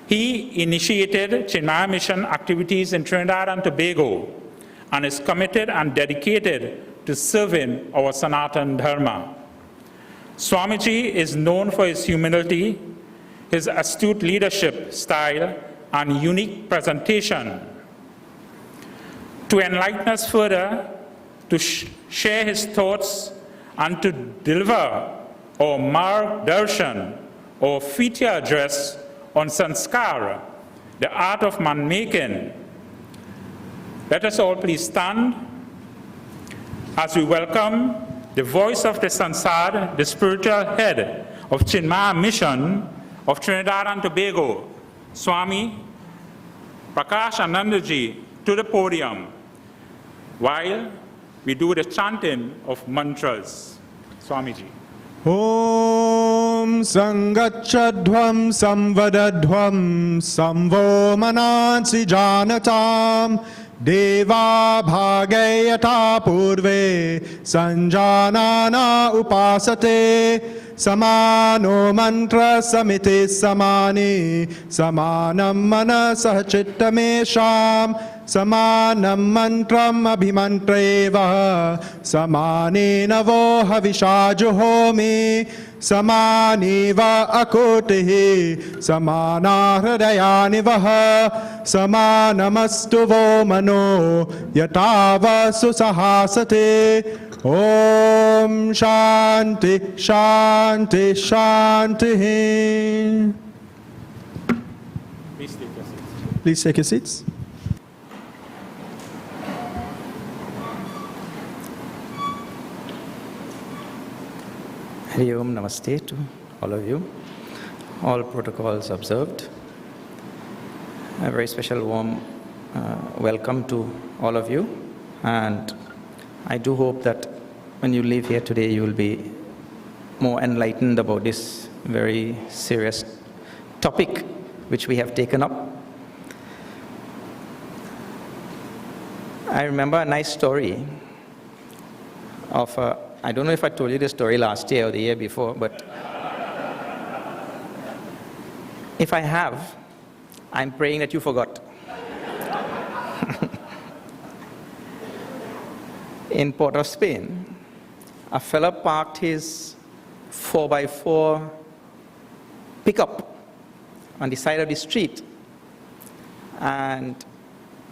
He initiated Chinmaya Mission activities in Trinidad and Tobago and is committed and dedicated to serving our Sanatan Dharma. Swamiji is known for his humility, his astute leadership style, and unique presentation. To enlighten us further, to share his thoughts, and to deliver our Marg Darshan, or Fitya address on Samskara, the art of man-making. Let us all please stand as we welcome the voice of the Sansad, the spiritual head of Chinmaya Mission of Trinidad and Tobago, Swami Prakashananda Ji, to the podium, while we do the chanting of mantras. Swamiji. Om Sangachadhvam Samvadadhvam Samvo Manansi Janatam Deva Bhagayata Purve Sanjanana Upasate Samano Mantra Samiti Samani Samanam Manasah Chittamesham Samanam Mantram Abhimantreva Samani Navo Havishajuhomi Samani Va Akotihi Samana Hridayani Vaha Samanamastu Vo Mano Yatava Susahasate Om Shanti Shanti Shanti. Please take your seats. Hari Om, Namaste to all of you. All protocols observed. A very special warm welcome to all of you. And I do hope that when you leave here today, you will be more enlightened about this very serious topic which we have taken up. I remember a nice story of I don't know if I told you this story last year or the year before, but if I have, I'm praying that you forgot. In Port of Spain, a fella parked his 4x4 pickup on the side of the street and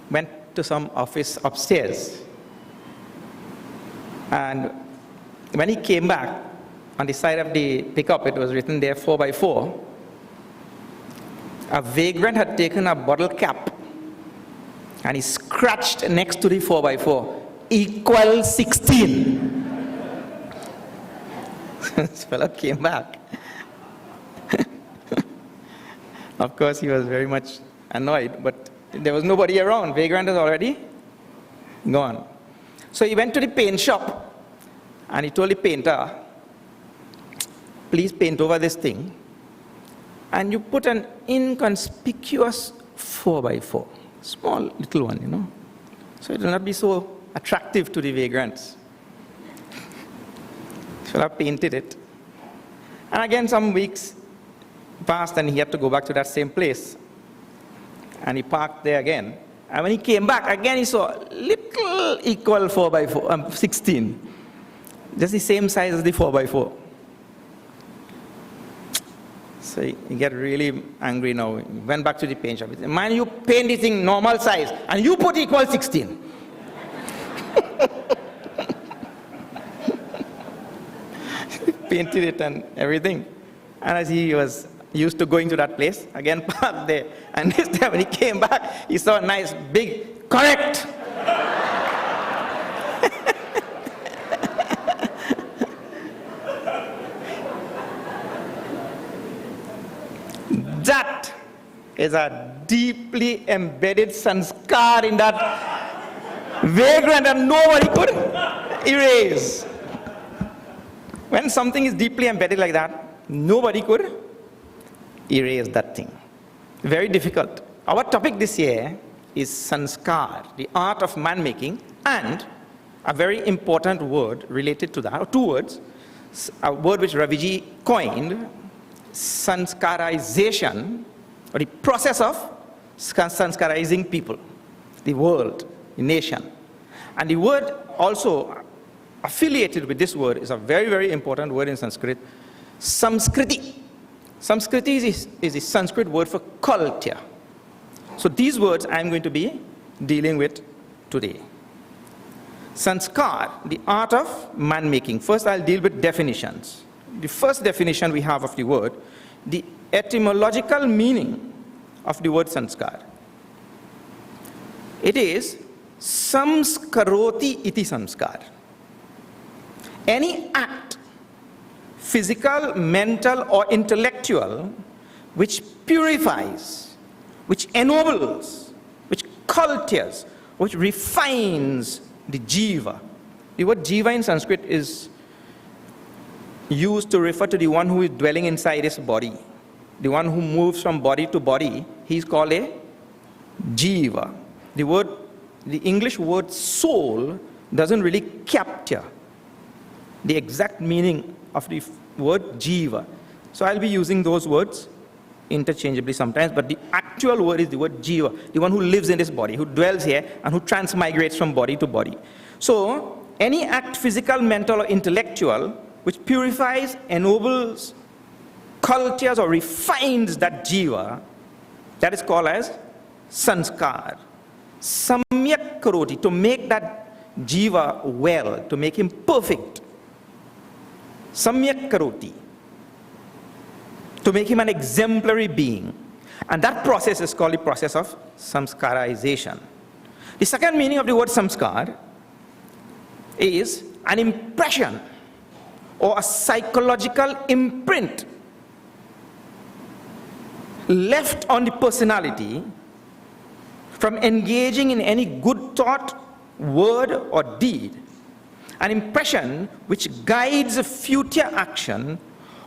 went to some office upstairs. And when he came back, on the side of the pickup, it was written there 4x4. A vagrant had taken a bottle cap and he scratched next to the 4x4, equal 16. This fellow came back. Of course, he was very much annoyed, but there was nobody around. Vagrant is already gone. So he went to the paint shop and he told the painter, please paint over this thing. And you put an inconspicuous 4x4, small little one, you know. So it will not be so attractive to the vagrants. So I painted it. And again, some weeks passed and he had to go back to that same place. And he parked there again. And when he came back, again he saw little equal 4x4, 16. Just the same size as the 4x4. So he got really angry now. He went back to the paint shop. He said, man, you paint this thing normal size, and you put equal 16. Painted it and everything. And as he was used to going to that place, again parked there. And this time when he came back, he saw a nice big, correct. That is a deeply embedded sanskar in that vagrant and nobody could erase. When something is deeply embedded like that, nobody could erase that thing. Very difficult. Our topic this year is sanskar, the art of man-making, and a very important word related to that, or two words, a word which Raviji coined, sanskarization, or the process of sanskarizing people, the world, the nation. And the word also affiliated with this word is a very, very important word in Sanskrit, samskriti. Samskriti is the Sanskrit word for culture. So these words I'm going to be dealing with today. Sanskar, the art of man-making. First I'll deal with definitions. The first definition we have of the word, the etymological meaning of the word sanskar. It is samskaroti iti samskar. Any act, physical, mental, or intellectual, which purifies, which ennobles, which cultures, which refines the jiva. The word jiva in Sanskrit is used to refer to the one who is dwelling inside his body. The one who moves from body to body, he's called a jiva. The English word soul doesn't really capture the exact meaning of the word jiva. So I'll be using those words interchangeably sometimes, but the actual word is the word jiva, the one who lives in this body, who dwells here and who transmigrates from body to body. So any act, physical, mental, or intellectual, which purifies, ennobles, cultures, or refines that jiva, that is called as sanskar. Samyak karoti, to make that jiva well, to make him perfect. Samyak karoti, to make him an exemplary being. And that process is called the process of samskarization. The second meaning of the word samskar is an impression or a psychological imprint left on the personality from engaging in any good thought, word, or deed, an impression which guides a future action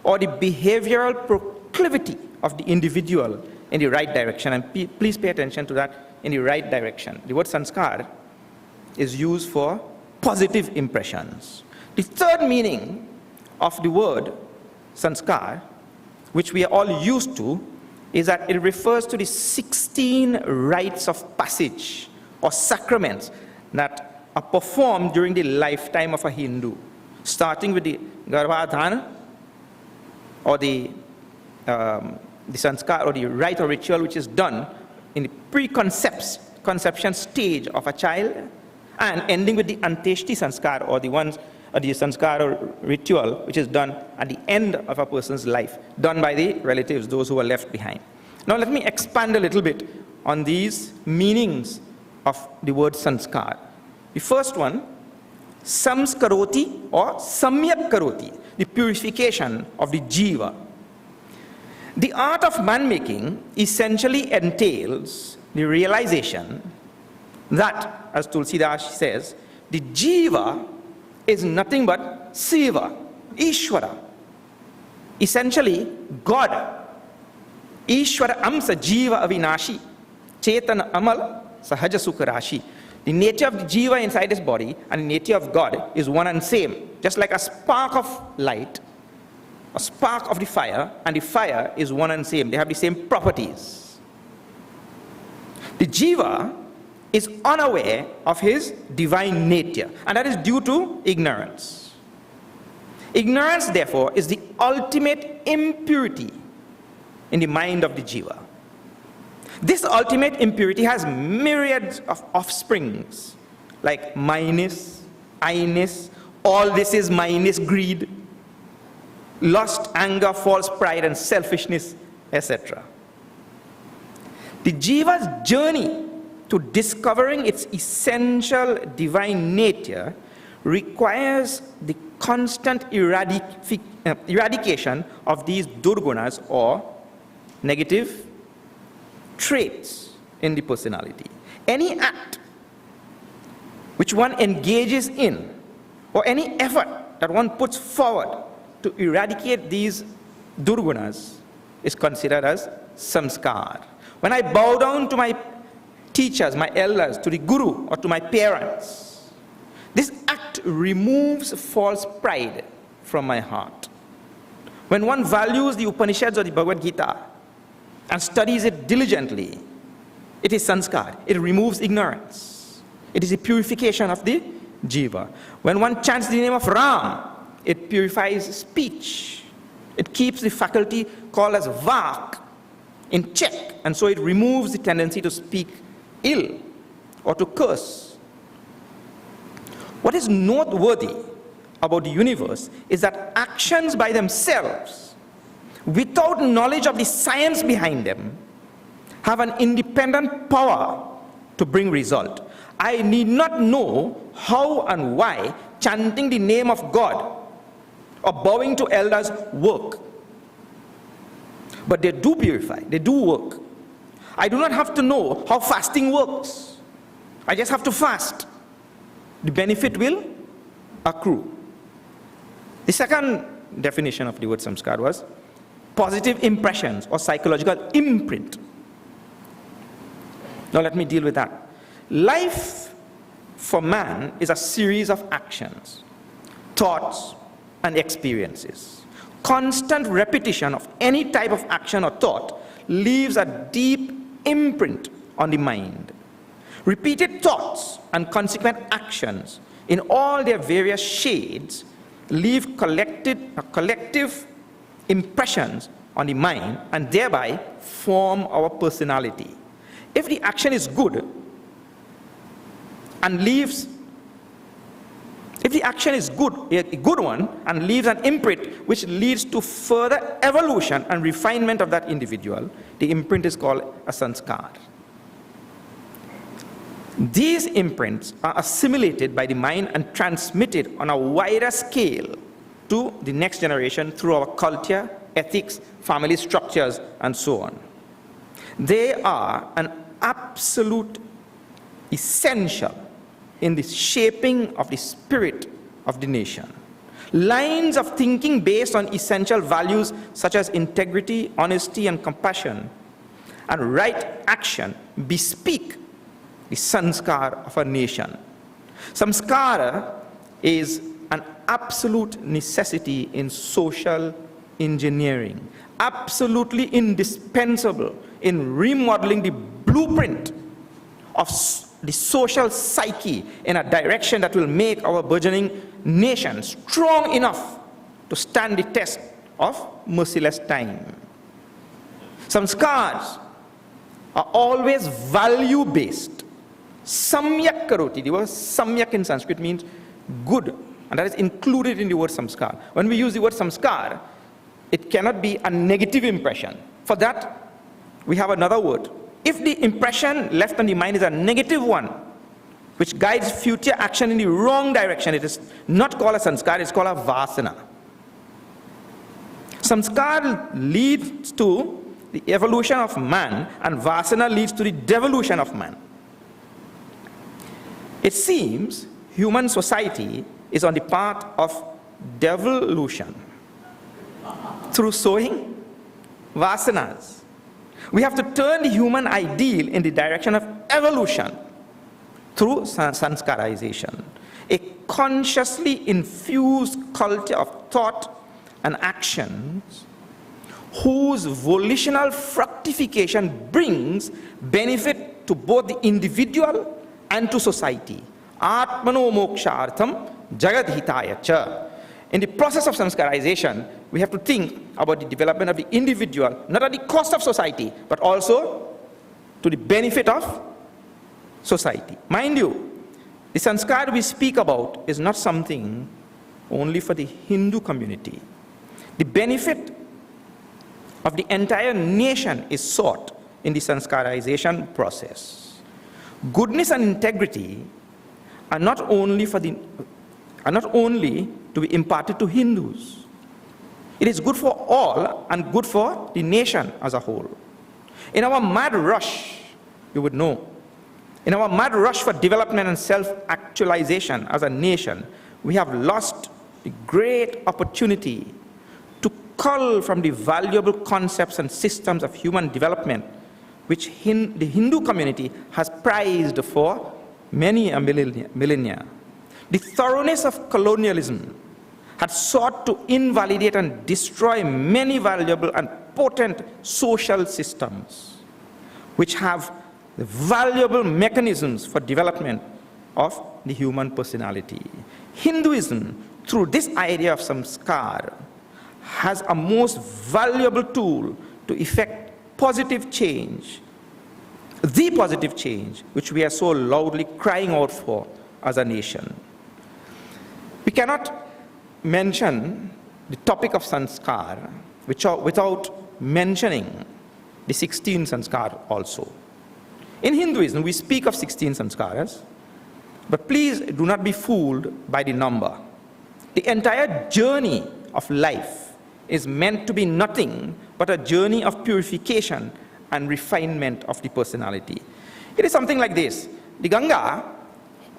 or the behavioral proclivity of the individual in the right direction. And please pay attention to that, in the right direction. The word sanskar is used for positive impressions. The third meaning of the word sanskar, which we are all used to, is that it refers to the 16 rites of passage or sacraments that are performed during the lifetime of a Hindu, starting with the Garbhadhana, or the sanskar, or the rite or ritual which is done in the preconception stage of a child, and ending with the Anteshti sanskar, or the sanskar or ritual which is done at the end of a person's life, done by the relatives, those who are left behind. Now let me expand a little bit on these meanings of the word sanskar. The first one, samskaroti or samyak karoti, the purification of the jiva. The art of man-making essentially entails the realization that, as Tulsidas says, the jiva is nothing but Siva, Ishvara, essentially God. Ishvara amsa jiva avinashi, chetana amal sahaja sukarashi. The nature of the jiva inside his body and the nature of God is one and same. Just like a spark of light, a spark of the fire, and the fire is one and same. They have the same properties. The jiva is unaware of his divine nature, and that is due to ignorance. Ignorance, therefore, is the ultimate impurity in the mind of the jiva. This ultimate impurity has myriads of offsprings, like minus, I-ness, all this is minus, greed, lust, anger, false pride, and selfishness, etc. The jiva's journey to discovering its essential divine nature requires the constant eradication of these durgunas, or negative traits in the personality. Any act which one engages in, or any effort that one puts forward to eradicate these durgunas, is considered as samskar. When I bow down to my teachers, my elders, to the guru, or to my parents, this act removes false pride from my heart. When one values the Upanishads or the Bhagavad Gita and studies it diligently, it is sanskar. It removes ignorance. It is a purification of the jiva. When one chants the name of Ram, it purifies speech. It keeps the faculty called as vak in check, and so it removes the tendency to speak ill or to curse. What is noteworthy about the universe is that actions by themselves, without knowledge of the science behind them, have an independent power to bring result. I need not know how and why chanting the name of God or bowing to elders work. But they do purify, they do work. I do not have to know how fasting works. I just have to fast. The benefit will accrue. The second definition of the word samskar was positive impressions or psychological imprint. Now let me deal with that. Life for man is a series of actions, thoughts, and experiences. Constant repetition of any type of action or thought leaves a deep imprint on the mind. Repeated thoughts and consequent actions in all their various shades leave collective impressions on the mind and thereby form our personality. If the action is good and leaves, if the action is good, a good one, and leaves an imprint which leads to further evolution and refinement of that individual, the imprint is called a sanskar. These imprints are assimilated by the mind and transmitted on a wider scale to the next generation through our culture, ethics, family structures, and so on. They are an absolute essential in the shaping of the spirit of the nation. Lines of thinking based on essential values such as integrity, honesty, and compassion, and right action bespeak the sanskara of a nation. Samskara is an absolute necessity in social engineering, absolutely indispensable in remodeling the blueprint of the social psyche in a direction that will make our burgeoning nation strong enough to stand the test of merciless time. Samskars are always value-based. Samyak karoti, the word samyak in Sanskrit means good, and that is included in the word samskar. When we use the word samskar, it cannot be a negative impression. For that, we have another word. If the impression left on the mind is a negative one, which guides future action in the wrong direction, it is not called a sanskar, it's called a vasana. Samskar leads to the evolution of man, and vasana leads to the devolution of man. It seems human society is on the path of devolution through sowing vasanas. We have to turn the human ideal in the direction of evolution through sanskarization, a consciously infused culture of thought and actions whose volitional fructification brings benefit to both the individual and to society. Atmano mokshartham jagadhitaya cha. In the process of sanskarization, we have to think about the development of the individual, not at the cost of society, but also to the benefit of society. Mind you, the sanskar we speak about is not something only for the Hindu community. The benefit of the entire nation is sought in the sanskarization process. Goodness and integrity are not only to be imparted to Hindus. It is good for all and good for the nation as a whole. In our mad rush, you would know, in our mad rush for development and self-actualization as a nation, we have lost the great opportunity to cull from the valuable concepts and systems of human development which the Hindu community has prized for many a millennia. The thoroughness of colonialism had sought to invalidate and destroy many valuable and potent social systems which have the valuable mechanisms for development of the human personality. Hinduism, through this idea of samskar, has a most valuable tool to effect positive change, the positive change which we are so loudly crying out for as a nation. We cannot mention the topic of sanskar without mentioning the 16 sanskar also. In Hinduism, we speak of 16 sanskaras, but please do not be fooled by the number. The entire journey of life is meant to be nothing but a journey of purification and refinement of the personality. It is something like this. The Ganga,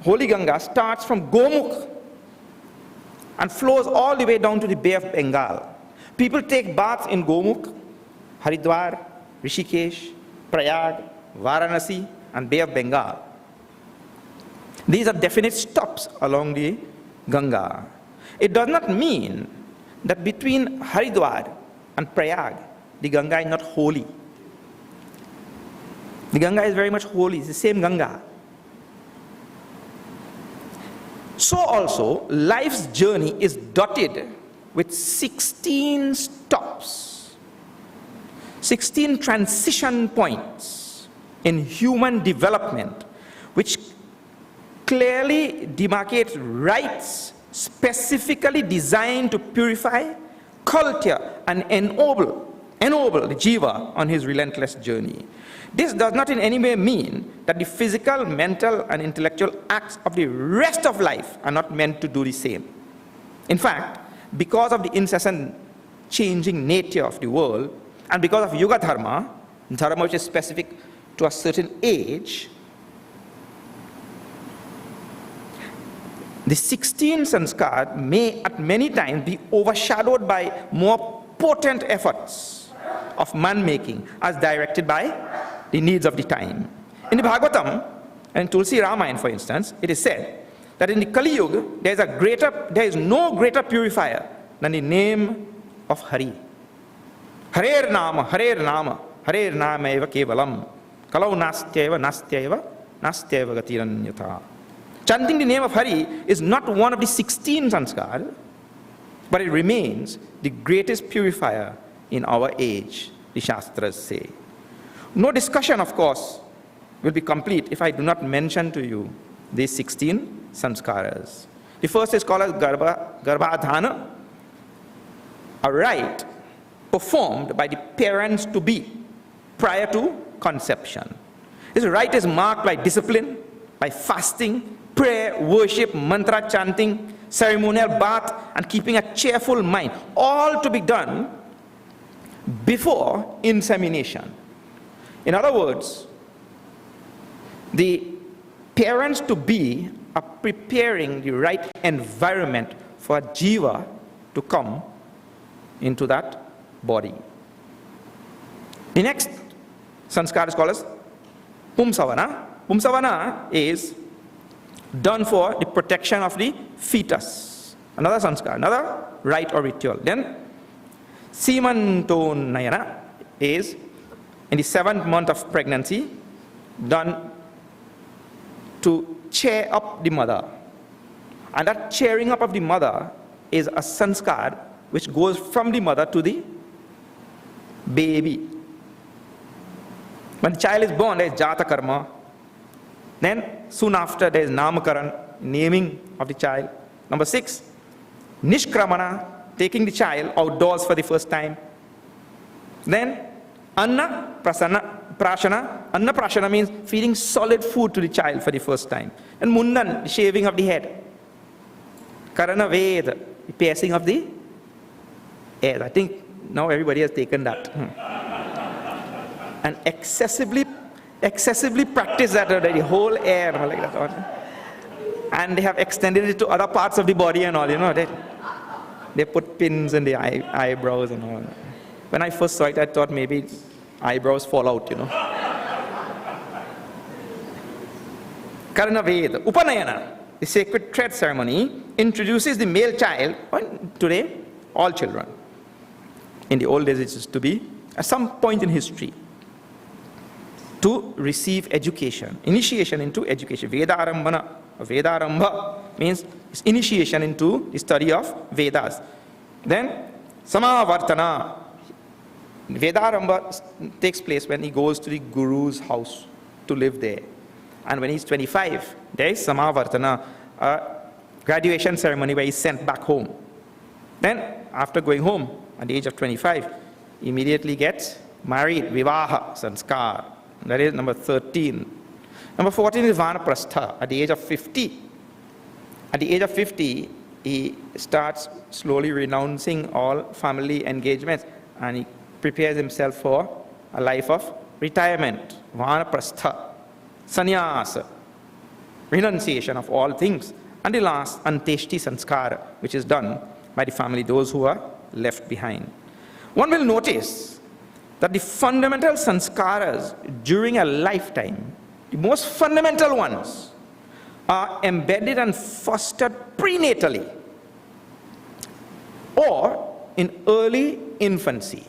Holy Ganga, starts from Gomukh and flows all the way down to the Bay of Bengal. People take baths in Gomukh, Haridwar, Rishikesh, Prayag, Varanasi, and Bay of Bengal. These are definite stops along the Ganga. It does not mean that between Haridwar and Prayag, the Ganga is not holy. The Ganga is very much holy. It's the same Ganga. So also, life's journey is dotted with 16 stops, 16 transition points in human development, which clearly demarcate rites specifically designed to purify, culture, and ennoble the jiva on his relentless journey. This does not in any way mean that the physical, mental, and intellectual acts of the rest of life are not meant to do the same. In fact, because of the incessant changing nature of the world, and because of Yuga Dharma, Dharma which is specific to a certain age, the 16 sanskar may at many times be overshadowed by more potent efforts of man-making as directed by the needs of the time. In the Bhagavatam and Tulsi Ramayana, for instance, it is said that in the Kali Yuga, there is no greater purifier than the name of Hari. Harer Nama, Harer Nama eva kevalam, kalau nastyeva gatiranyata. Chanting the name of Hari is not one of the 16 sanskar, but it remains the greatest purifier in our age, the Shastras say. No discussion, of course, will be complete if I do not mention to you these 16 sanskaras. The first is called as Garbhadhana, a rite performed by the parents-to-be prior to conception. This rite is marked by discipline, by fasting, prayer, worship, mantra chanting, ceremonial bath, and keeping a cheerful mind, all to be done before insemination. In other words, the parents-to-be are preparing the right environment for a jiva to come into that body. The next sanskar is called as Pumsavana. Pumsavana is done for the protection of the fetus. Another sanskar, another rite or ritual. Then Simantonayana is in the 7th month of pregnancy, done to cheer up the mother. And that cheering up of the mother is a sanskar which goes from the mother to the baby. When the child is born, there is Jata Karma. Then soon after, there is Namakaran, naming of the child. Number 6, Nishkramana, taking the child outdoors for the first time. Then Anna Prashana. Anna Prashana means feeding solid food to the child for the first time. And Mundan, the shaving of the head. Karana Veda, the piercing of the ear. I think now everybody has taken that. And excessively practiced that already, whole air like that. And they have extended it to other parts of the body and all, you know. They put pins in the eyebrows and all. When I first saw it, I thought maybe eyebrows fall out, you know. Karana Veda. Upanayana, the sacred thread ceremony, introduces the male child, today, all children. In the old days, it used to be, at some point in history, to receive education, initiation into education. Vedarambha means initiation into the study of Vedas. Then Samavartana. Vedarambha takes place when he goes to the Guru's house to live there. And when he's 25, there is Samavartana, a graduation ceremony where he's sent back home. Then after going home at the age of 25, he immediately gets married, Vivaha Sanskar. That is number 13. Number 14 is Vanaprastha, at the age of 50. At the age of 50, he starts slowly renouncing all family engagements and he prepares himself for a life of retirement. Vanaprastha, sannyasa, renunciation of all things. And the last, Anteshti Sanskara, which is done by the family, those who are left behind. One will notice that the fundamental sanskaras during a lifetime, the most fundamental ones, are embedded and fostered prenatally or in early infancy.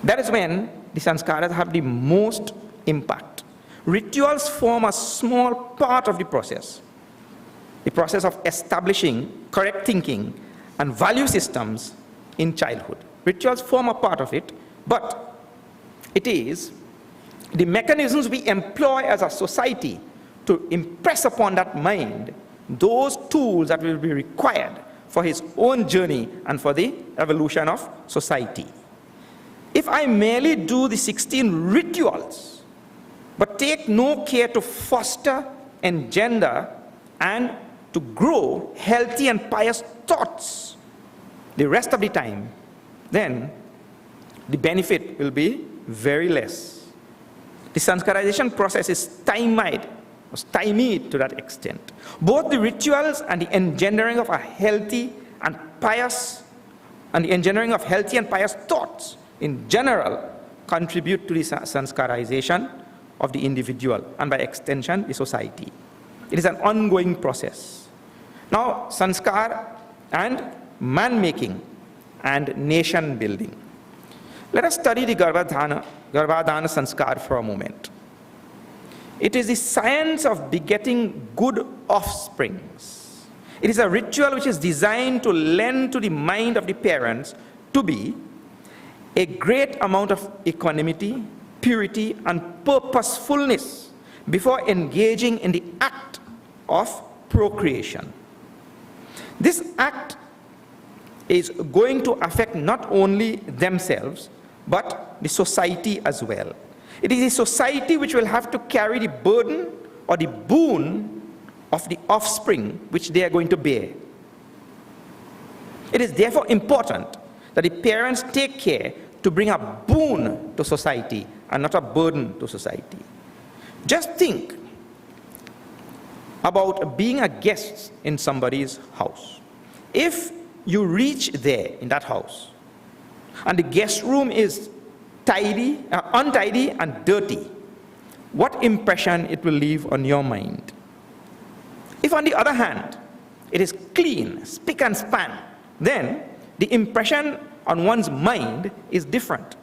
That is when the sanskaras have the most impact. Rituals form a small part of the process of establishing correct thinking and value systems in childhood. Rituals form a part of it, but it is the mechanisms we employ as a society to impress upon that mind those tools that will be required for his own journey and for the evolution of society. If I merely do the 16 rituals, but take no care to foster, engender, and to grow healthy and pious thoughts the rest of the time, then the benefit will be very less. The sanskarization process is stymied to that extent. Both the rituals and the engendering of a healthy and pious thoughts in general contribute to the sanskarization of the individual and by extension the society. It is an ongoing process. Now, sanskar and man-making and nation-building. Let us study the Garbhadhana sanskar for a moment. It is the science of begetting good offsprings. It is a ritual which is designed to lend to the mind of the parents to be a great amount of equanimity, purity, and purposefulness before engaging in the act of procreation. This act is going to affect not only themselves, but the society as well. It is a society which will have to carry the burden or the boon of the offspring which they are going to bear. It is therefore important that the parents take care to bring a boon to society and not a burden to society. Just think about being a guest in somebody's house. If you reach there in that house and the guest room is untidy and dirty, what impression it will leave on your mind? If on the other hand, it is clean, spick and span, then the impression on one's mind is different.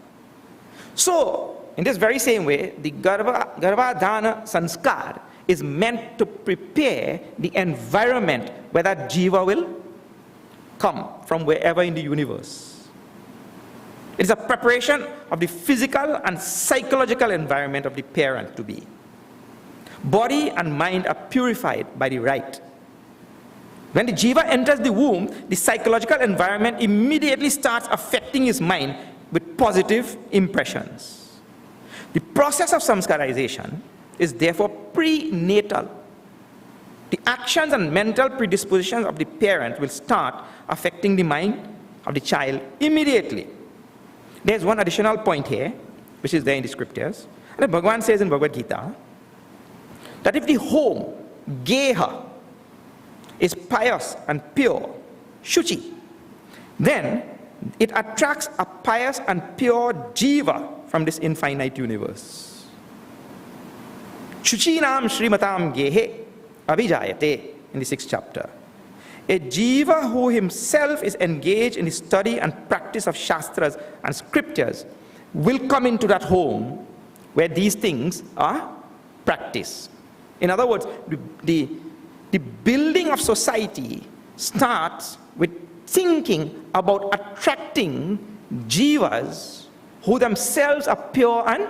So, in this very same way, the Garbhadhana sanskar is meant to prepare the environment where that jiva will come from wherever in the universe. It is a preparation of the physical and psychological environment of the parent to be. Body and mind are purified by the rite. When the jiva enters the womb, the psychological environment immediately starts affecting his mind with positive impressions. The process of samskarization is therefore prenatal. The actions and mental predispositions of the parent will start affecting the mind of the child immediately. There's one additional point here, which is there in the scriptures. And Bhagavan says in Bhagavad Gita that if the home, geha, is pious and pure, shuchi, then it attracts a pious and pure jiva from this infinite universe. Shuchinam Srimatam Gehe Abhijayate in the 6th chapter. A jiva who himself is engaged in the study and practice of shastras and scriptures will come into that home where these things are practiced. In other words, the building of society starts with thinking about attracting jivas who themselves are pure and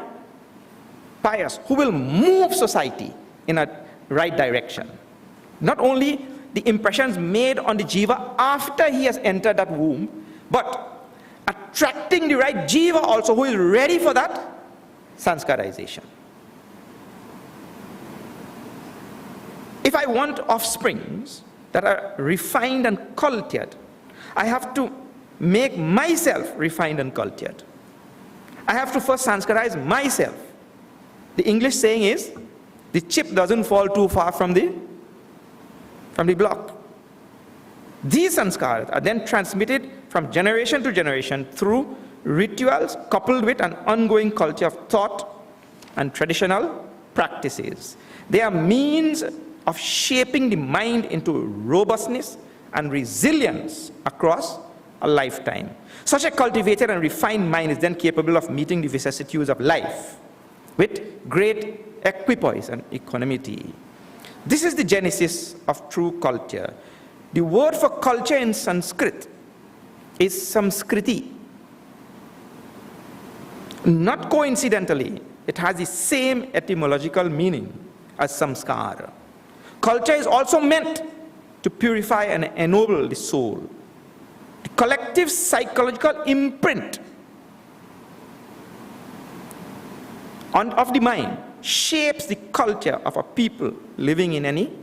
pious, who will move society in a right direction. Not only the impressions made on the jiva after he has entered that womb, but attracting the right jiva also who is ready for that sanskarization. If I want offsprings that are refined and cultured, I have to make myself refined and cultured. I have to first sanskarize myself. The English saying is, the chip doesn't fall too far from the block. These sanskars are then transmitted from generation to generation through rituals coupled with an ongoing culture of thought and traditional practices. They are means of shaping the mind into robustness and resilience across a lifetime. Such a cultivated and refined mind is then capable of meeting the vicissitudes of life with great equipoise and equanimity. This is the genesis of true culture. The word for culture in Sanskrit is samskriti. Not coincidentally, it has the same etymological meaning as samskara. Culture is also meant to purify and ennoble the soul. The collective psychological imprint of the mind shapes the culture of a people living in any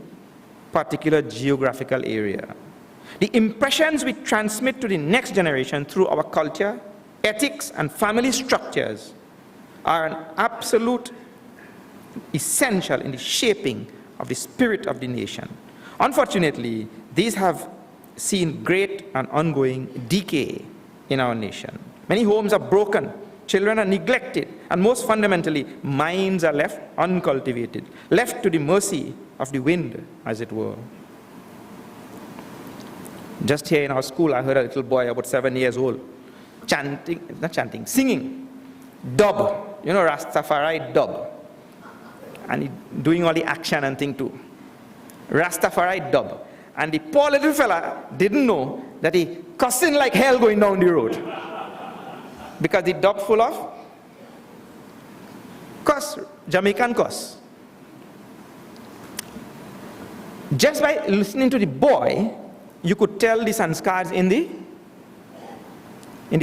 particular geographical area. The impressions we transmit to the next generation through our culture, ethics, and family structures are an absolute essential in the shaping of the spirit of the nation. Unfortunately, these have seen great and ongoing decay in our nation. Many homes are broken, children are neglected, and most fundamentally, minds are left uncultivated, left to the mercy of the wind, as it were. Just here in our school, I heard a little boy about 7 years old singing dub, you know, Rastafari dub. And he doing all the action and thing too. Rastafari dub. And the poor little fella didn't know that he cussing like hell going down the road. Because the dub full of cuss, Jamaican cuss. Just by listening to the boy, you could tell the sanskars in the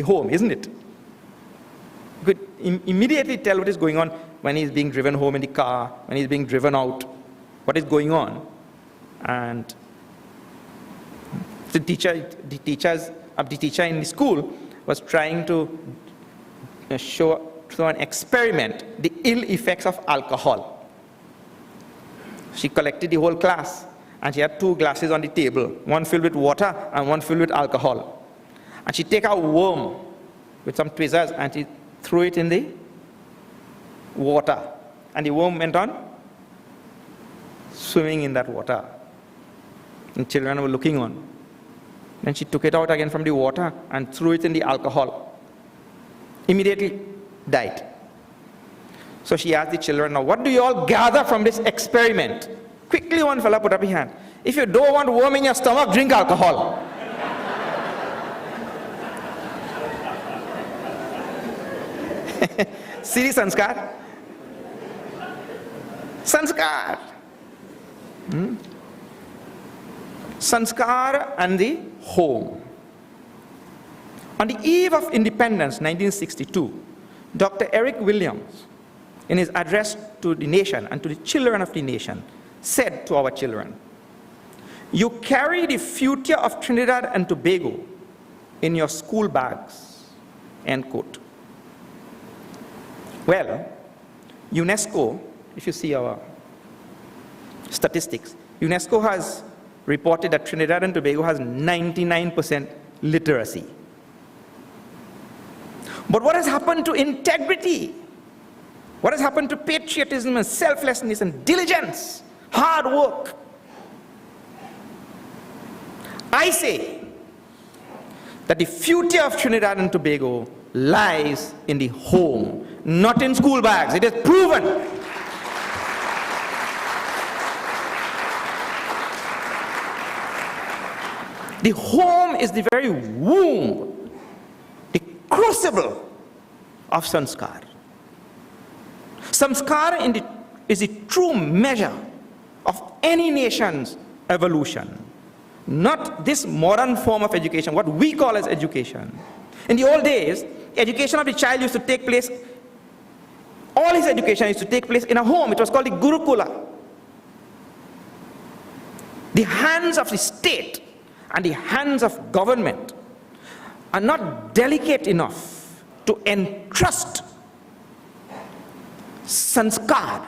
home, isn't it? You could immediately tell what is going on when he's being driven home in the car, when he's being driven out, what is going on. And the teacher in the school was trying to show through an experiment the ill effects of alcohol. She collected the whole class, and she had 2 glasses on the table, one filled with water and one filled with alcohol. And she take a worm with some tweezers and she threw it in the water. And the worm went on swimming in that water. And children were looking on. Then she took it out again from the water and threw it in the alcohol. Immediately died. So she asked the children, now what do you all gather from this experiment? Quickly one fella put up his hand. If you don't want worm in your stomach, drink alcohol. See the sanskar? Sanskar. Sanskar and the home. On the eve of independence, 1962, Dr. Eric Williams, in his address to the nation and to the children of the nation, said to our children, "You carry the future of Trinidad and Tobago in your school bags," end quote. Well, UNESCO, if you see our statistics, UNESCO has reported that Trinidad and Tobago has 99% literacy. But what has happened to integrity? What has happened to patriotism and selflessness and diligence, hard work? I say that the future of Trinidad and Tobago lies in the home, not in school bags. It is proven. The home is the very womb, the crucible of sanskar. Samskara is the true measure of any nation's evolution, not this modern form of education, what we call as education. In the old days, education of the child used to take place, all his education used to take place in a home. It was called the Gurukula. The hands of the state and the hands of government are not delicate enough to entrust sanskar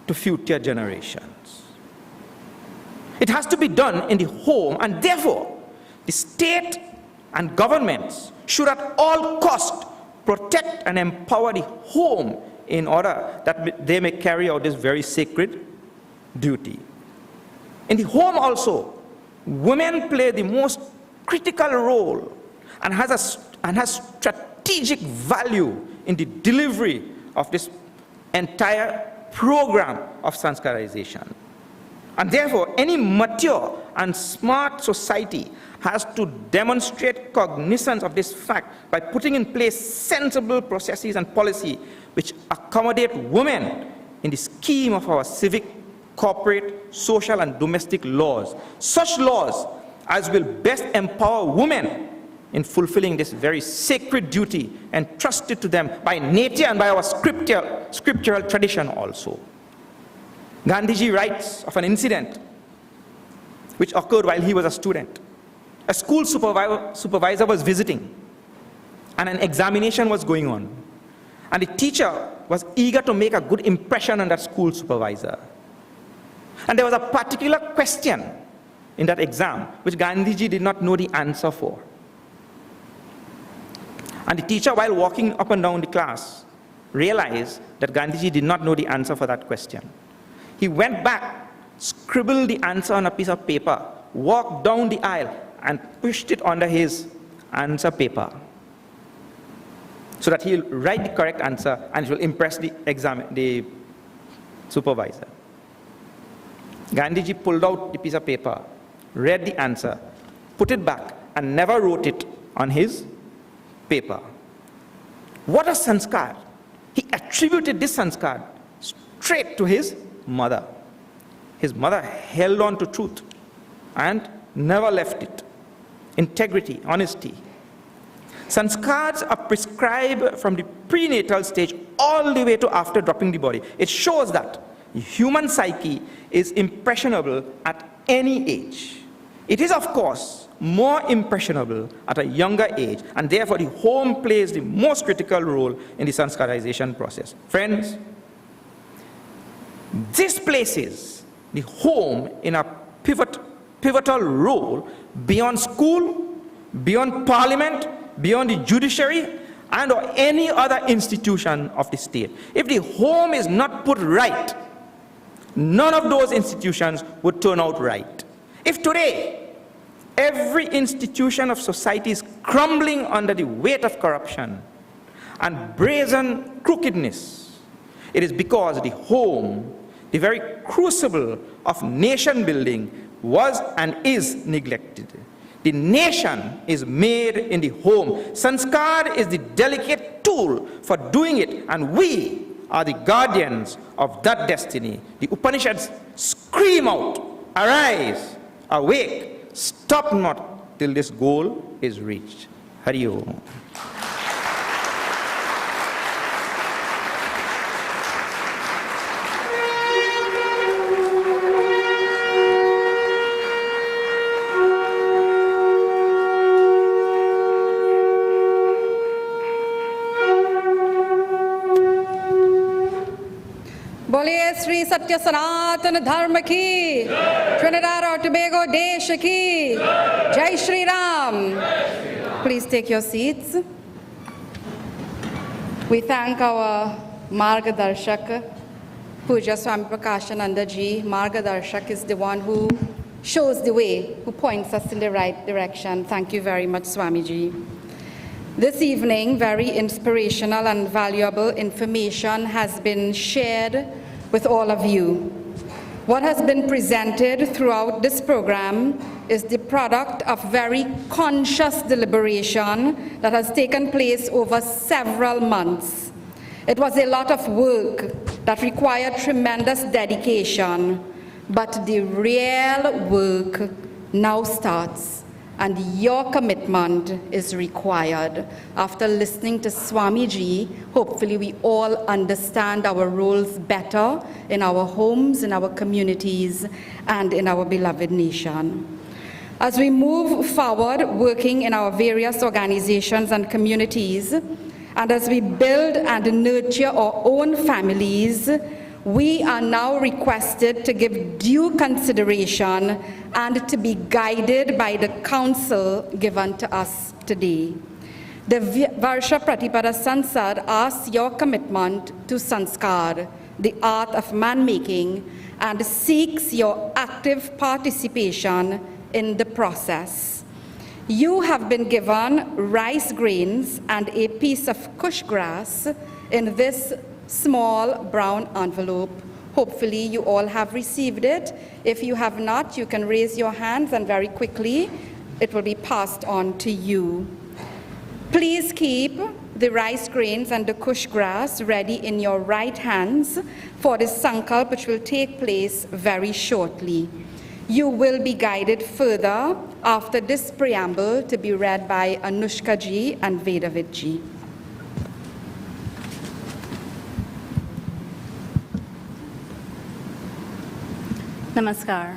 to future generations. It has to be done in the home, and therefore the state and governments should at all costs protect and empower the home in order that they may carry out this very sacred duty. In the home also, women play the most critical role and has strategic value in the delivery of this entire program of sanskarization. And therefore, any mature and smart society has to demonstrate cognizance of this fact by putting in place sensible processes and policy which accommodate women in the scheme of our civic, corporate, social, and domestic laws. Such laws as will best empower women in fulfilling this very sacred duty entrusted to them by nature and by our scriptural tradition also. Gandhiji writes of an incident which occurred while he was a student. a school supervisor was visiting, and an examination was going on. And the teacher was eager to make a good impression on that school supervisor. And there was a particular question in that exam which Gandhiji did not know the answer for. And the teacher, while walking up and down the class, realized that Gandhiji did not know the answer for that question. He went back, scribbled the answer on a piece of paper, walked down the aisle, and pushed it under his answer paper, so that he'll write the correct answer and it will impress the supervisor. Gandhiji pulled out the piece of paper, read the answer, put it back, and never wrote it on his paper. What a sanskar! He attributed this sanskar straight to his mother. His mother held on to truth and never left it. Integrity, honesty. Sanskars are prescribed from the prenatal stage all the way to after dropping the body. It shows that the human psyche is impressionable at any age. It is, of course, more impressionable at a younger age, and therefore the home plays the most critical role in the sanskarization process. Friends, this places the home in a pivotal role beyond school, beyond parliament, beyond the judiciary, and or any other institution of the state. If the home is not put right, none of those institutions would turn out right. If today, every institution of society is crumbling under the weight of corruption and brazen crookedness, it is because the home, the very crucible of nation building, was and is neglected. The nation is made in the home. Sanskar is the delicate tool for doing it, and we are the guardians of that destiny. The Upanishads scream out, arise, awake, stop not till this goal is reached. Hari Om. बोलिए श्री सत्य सनातन धर्म की, Trinidad और Tobago देश की, Jai Shri Ram. Please take your seats. We thank our Margadarshak, Puja Swami Prakashananda ji. Margadarshak is the one who shows the way, who points us in the right direction. Thank you very much, Swamiji. This evening, very inspirational and valuable information has been shared with all of you. What has been presented throughout this program is the product of very conscious deliberation that has taken place over several months. It was a lot of work that required tremendous dedication, but the real work now starts. And your commitment is required. After listening to Swamiji, hopefully we all understand our roles better in our homes, in our communities, and in our beloved nation. As we move forward, working in our various organizations and communities, and as we build and nurture our own families, we are now requested to give due consideration and to be guided by the counsel given to us today. The Varsha Pratipada Sansad asks your commitment to Samskara, the art of man-making, and seeks your active participation in the process. You have been given rice grains and a piece of kush grass in this small brown envelope. Hopefully you all have received it. If you have not, you can raise your hands and very quickly it will be passed on to you. Please keep the rice grains and the kush grass ready in your right hands for the sankalp which will take place very shortly. You will be guided further after this preamble to be read by Anushka ji and Vedavid ji. Namaskar.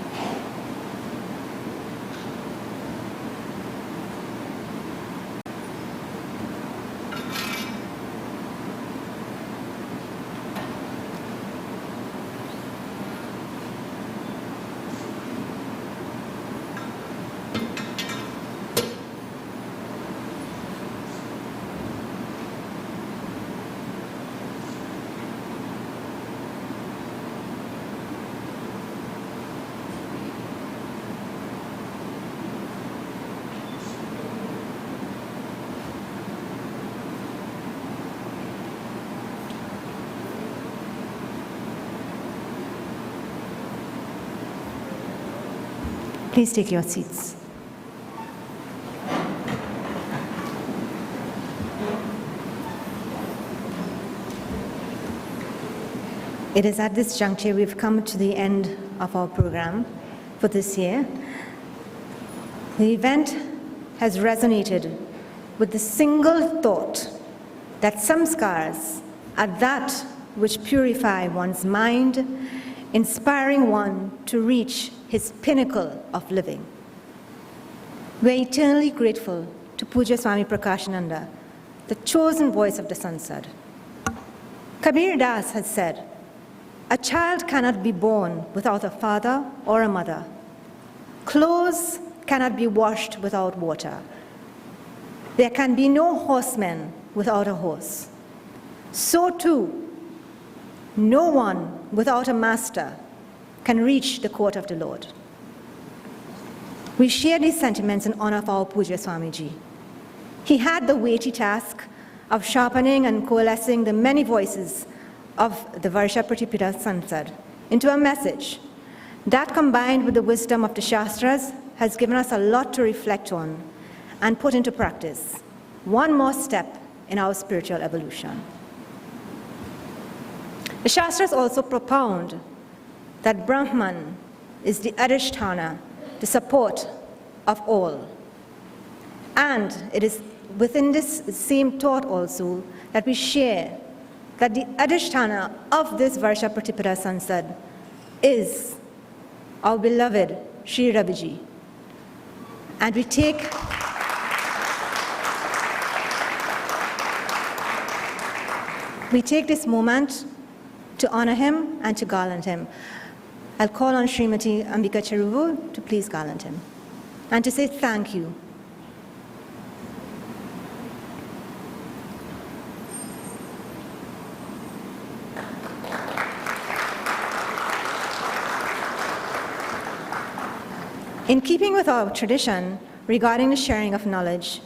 Please take your seats. It is at this juncture we've come to the end of our program for this year. The event has resonated with the single thought that samskaras are that which purify one's mind, inspiring one to reach his pinnacle of living. We're eternally grateful to Pujya Swami Prakashananda, the chosen voice of the Sansad. Kabir Das has said, "A child cannot be born without a father or a mother. Clothes cannot be washed without water. There can be no horseman without a horse. So too, no one without a master can reach the court of the Lord." We share these sentiments in honor of our Pujya Swamiji. He had the weighty task of sharpening and coalescing the many voices of the Varsha Pratipada Sansad into a message that, combined with the wisdom of the Shastras, has given us a lot to reflect on and put into practice, one more step in our spiritual evolution. The Shastras also propound that Brahman is the Adhisthana, the support of all. And it is within this same thought also that we share that the Adhisthana of this Varsha Pratipada Sansad is our beloved Sri Raviji. And we take this moment to honor him and to garland him. I'll call on Srimati Ambika Cheruvu to please garland him and to say thank you. In keeping with our tradition regarding the sharing of knowledge,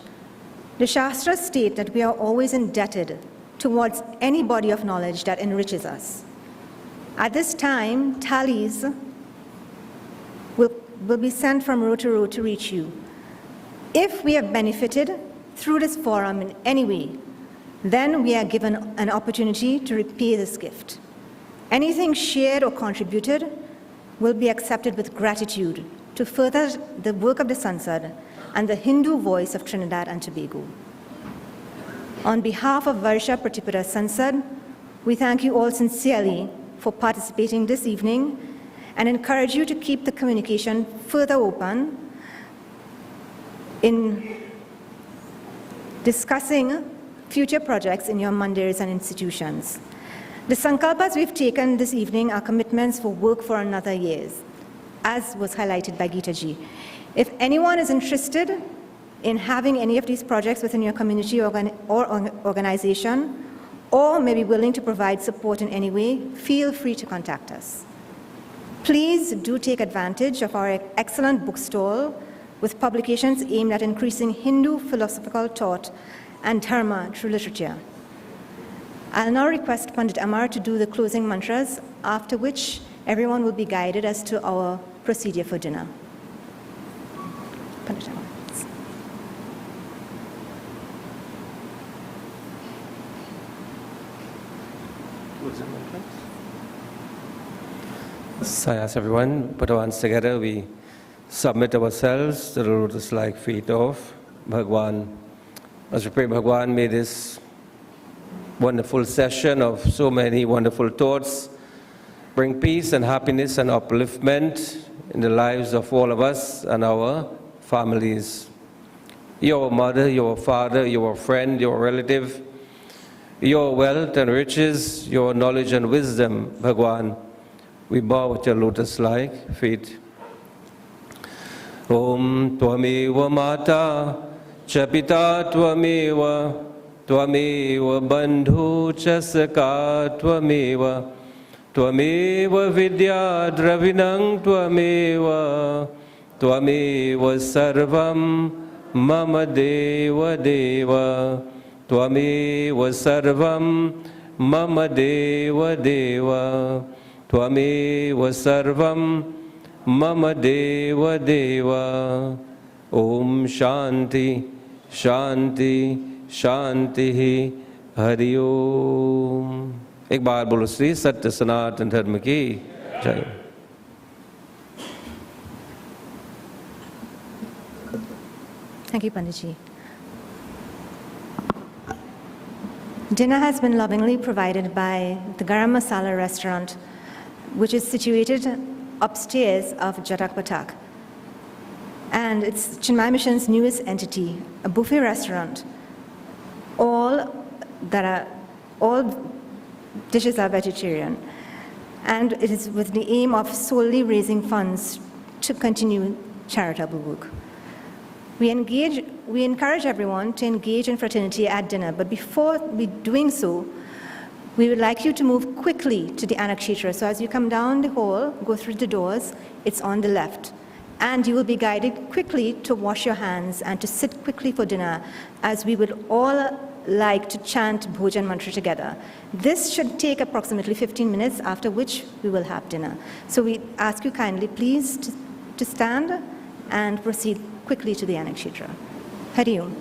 the Shastras state that we are always indebted towards any body of knowledge that enriches us. At this time, tallies will be sent from row to reach you. If we have benefited through this forum in any way, then we are given an opportunity to repay this gift. Anything shared or contributed will be accepted with gratitude to further the work of the Sansad and the Hindu voice of Trinidad and Tobago. On behalf of Varsha Pratipada Sansad, we thank you all sincerely for participating this evening and encourage you to keep the communication further open in discussing future projects in your mandirs and institutions. The sankalpas we've taken this evening are commitments for work for another year, as was highlighted by Geeta ji. If anyone is interested in having any of these projects within your community or organization, or may be willing to provide support in any way, feel free to contact us. Please do take advantage of our excellent bookstall with publications aimed at increasing Hindu philosophical thought and dharma through literature. I'll now request Pandit Amar to do the closing mantras, after which everyone will be guided as to our procedure for dinner. Pandit Amar. So I ask everyone, put our hands together, we submit ourselves to the lotus-like feet of Bhagwan. As we pray, Bhagwan, may this wonderful session of so many wonderful thoughts bring peace and happiness and upliftment in the lives of all of us and our families. Your mother, your father, your friend, your relative, your wealth and riches, your knowledge and wisdom, Bhagwan, we bow at your lotus-like feet. Om Tvameva Mata Cha Pita Tvameva Tvameva Bandhu Cha Saka Tvameva Tvameva Vidya Dravinam Tvameva Tvameva Sarvam Mama Deva Deva Tvameva Sarvam Mama Deva Deva Tvameva Sarvam mama deva deva. Om Shanti, Shanti, Shanti, Hari Om. एक बार बोलो श्री सत्य सनातन धर्म की जय. Thank you, Panditji. Dinner has been lovingly provided by the Garam Masala restaurant, which is situated upstairs of Jatak Patak. And it's Chinmay Mission's newest entity, a buffet restaurant. All dishes are vegetarian. And it is with the aim of solely raising funds to continue charitable work. We encourage everyone to engage in fraternity at dinner, but before we doing so, we would like you to move quickly to the Anakshetra. So as you come down the hall, go through the doors, it's on the left. And you will be guided quickly to wash your hands and to sit quickly for dinner, as we would all like to chant Bhojan Mantra together. This should take approximately 15 minutes, after which we will have dinner. So we ask you kindly, please, to stand and proceed quickly to the Anakshetra. Hari Om.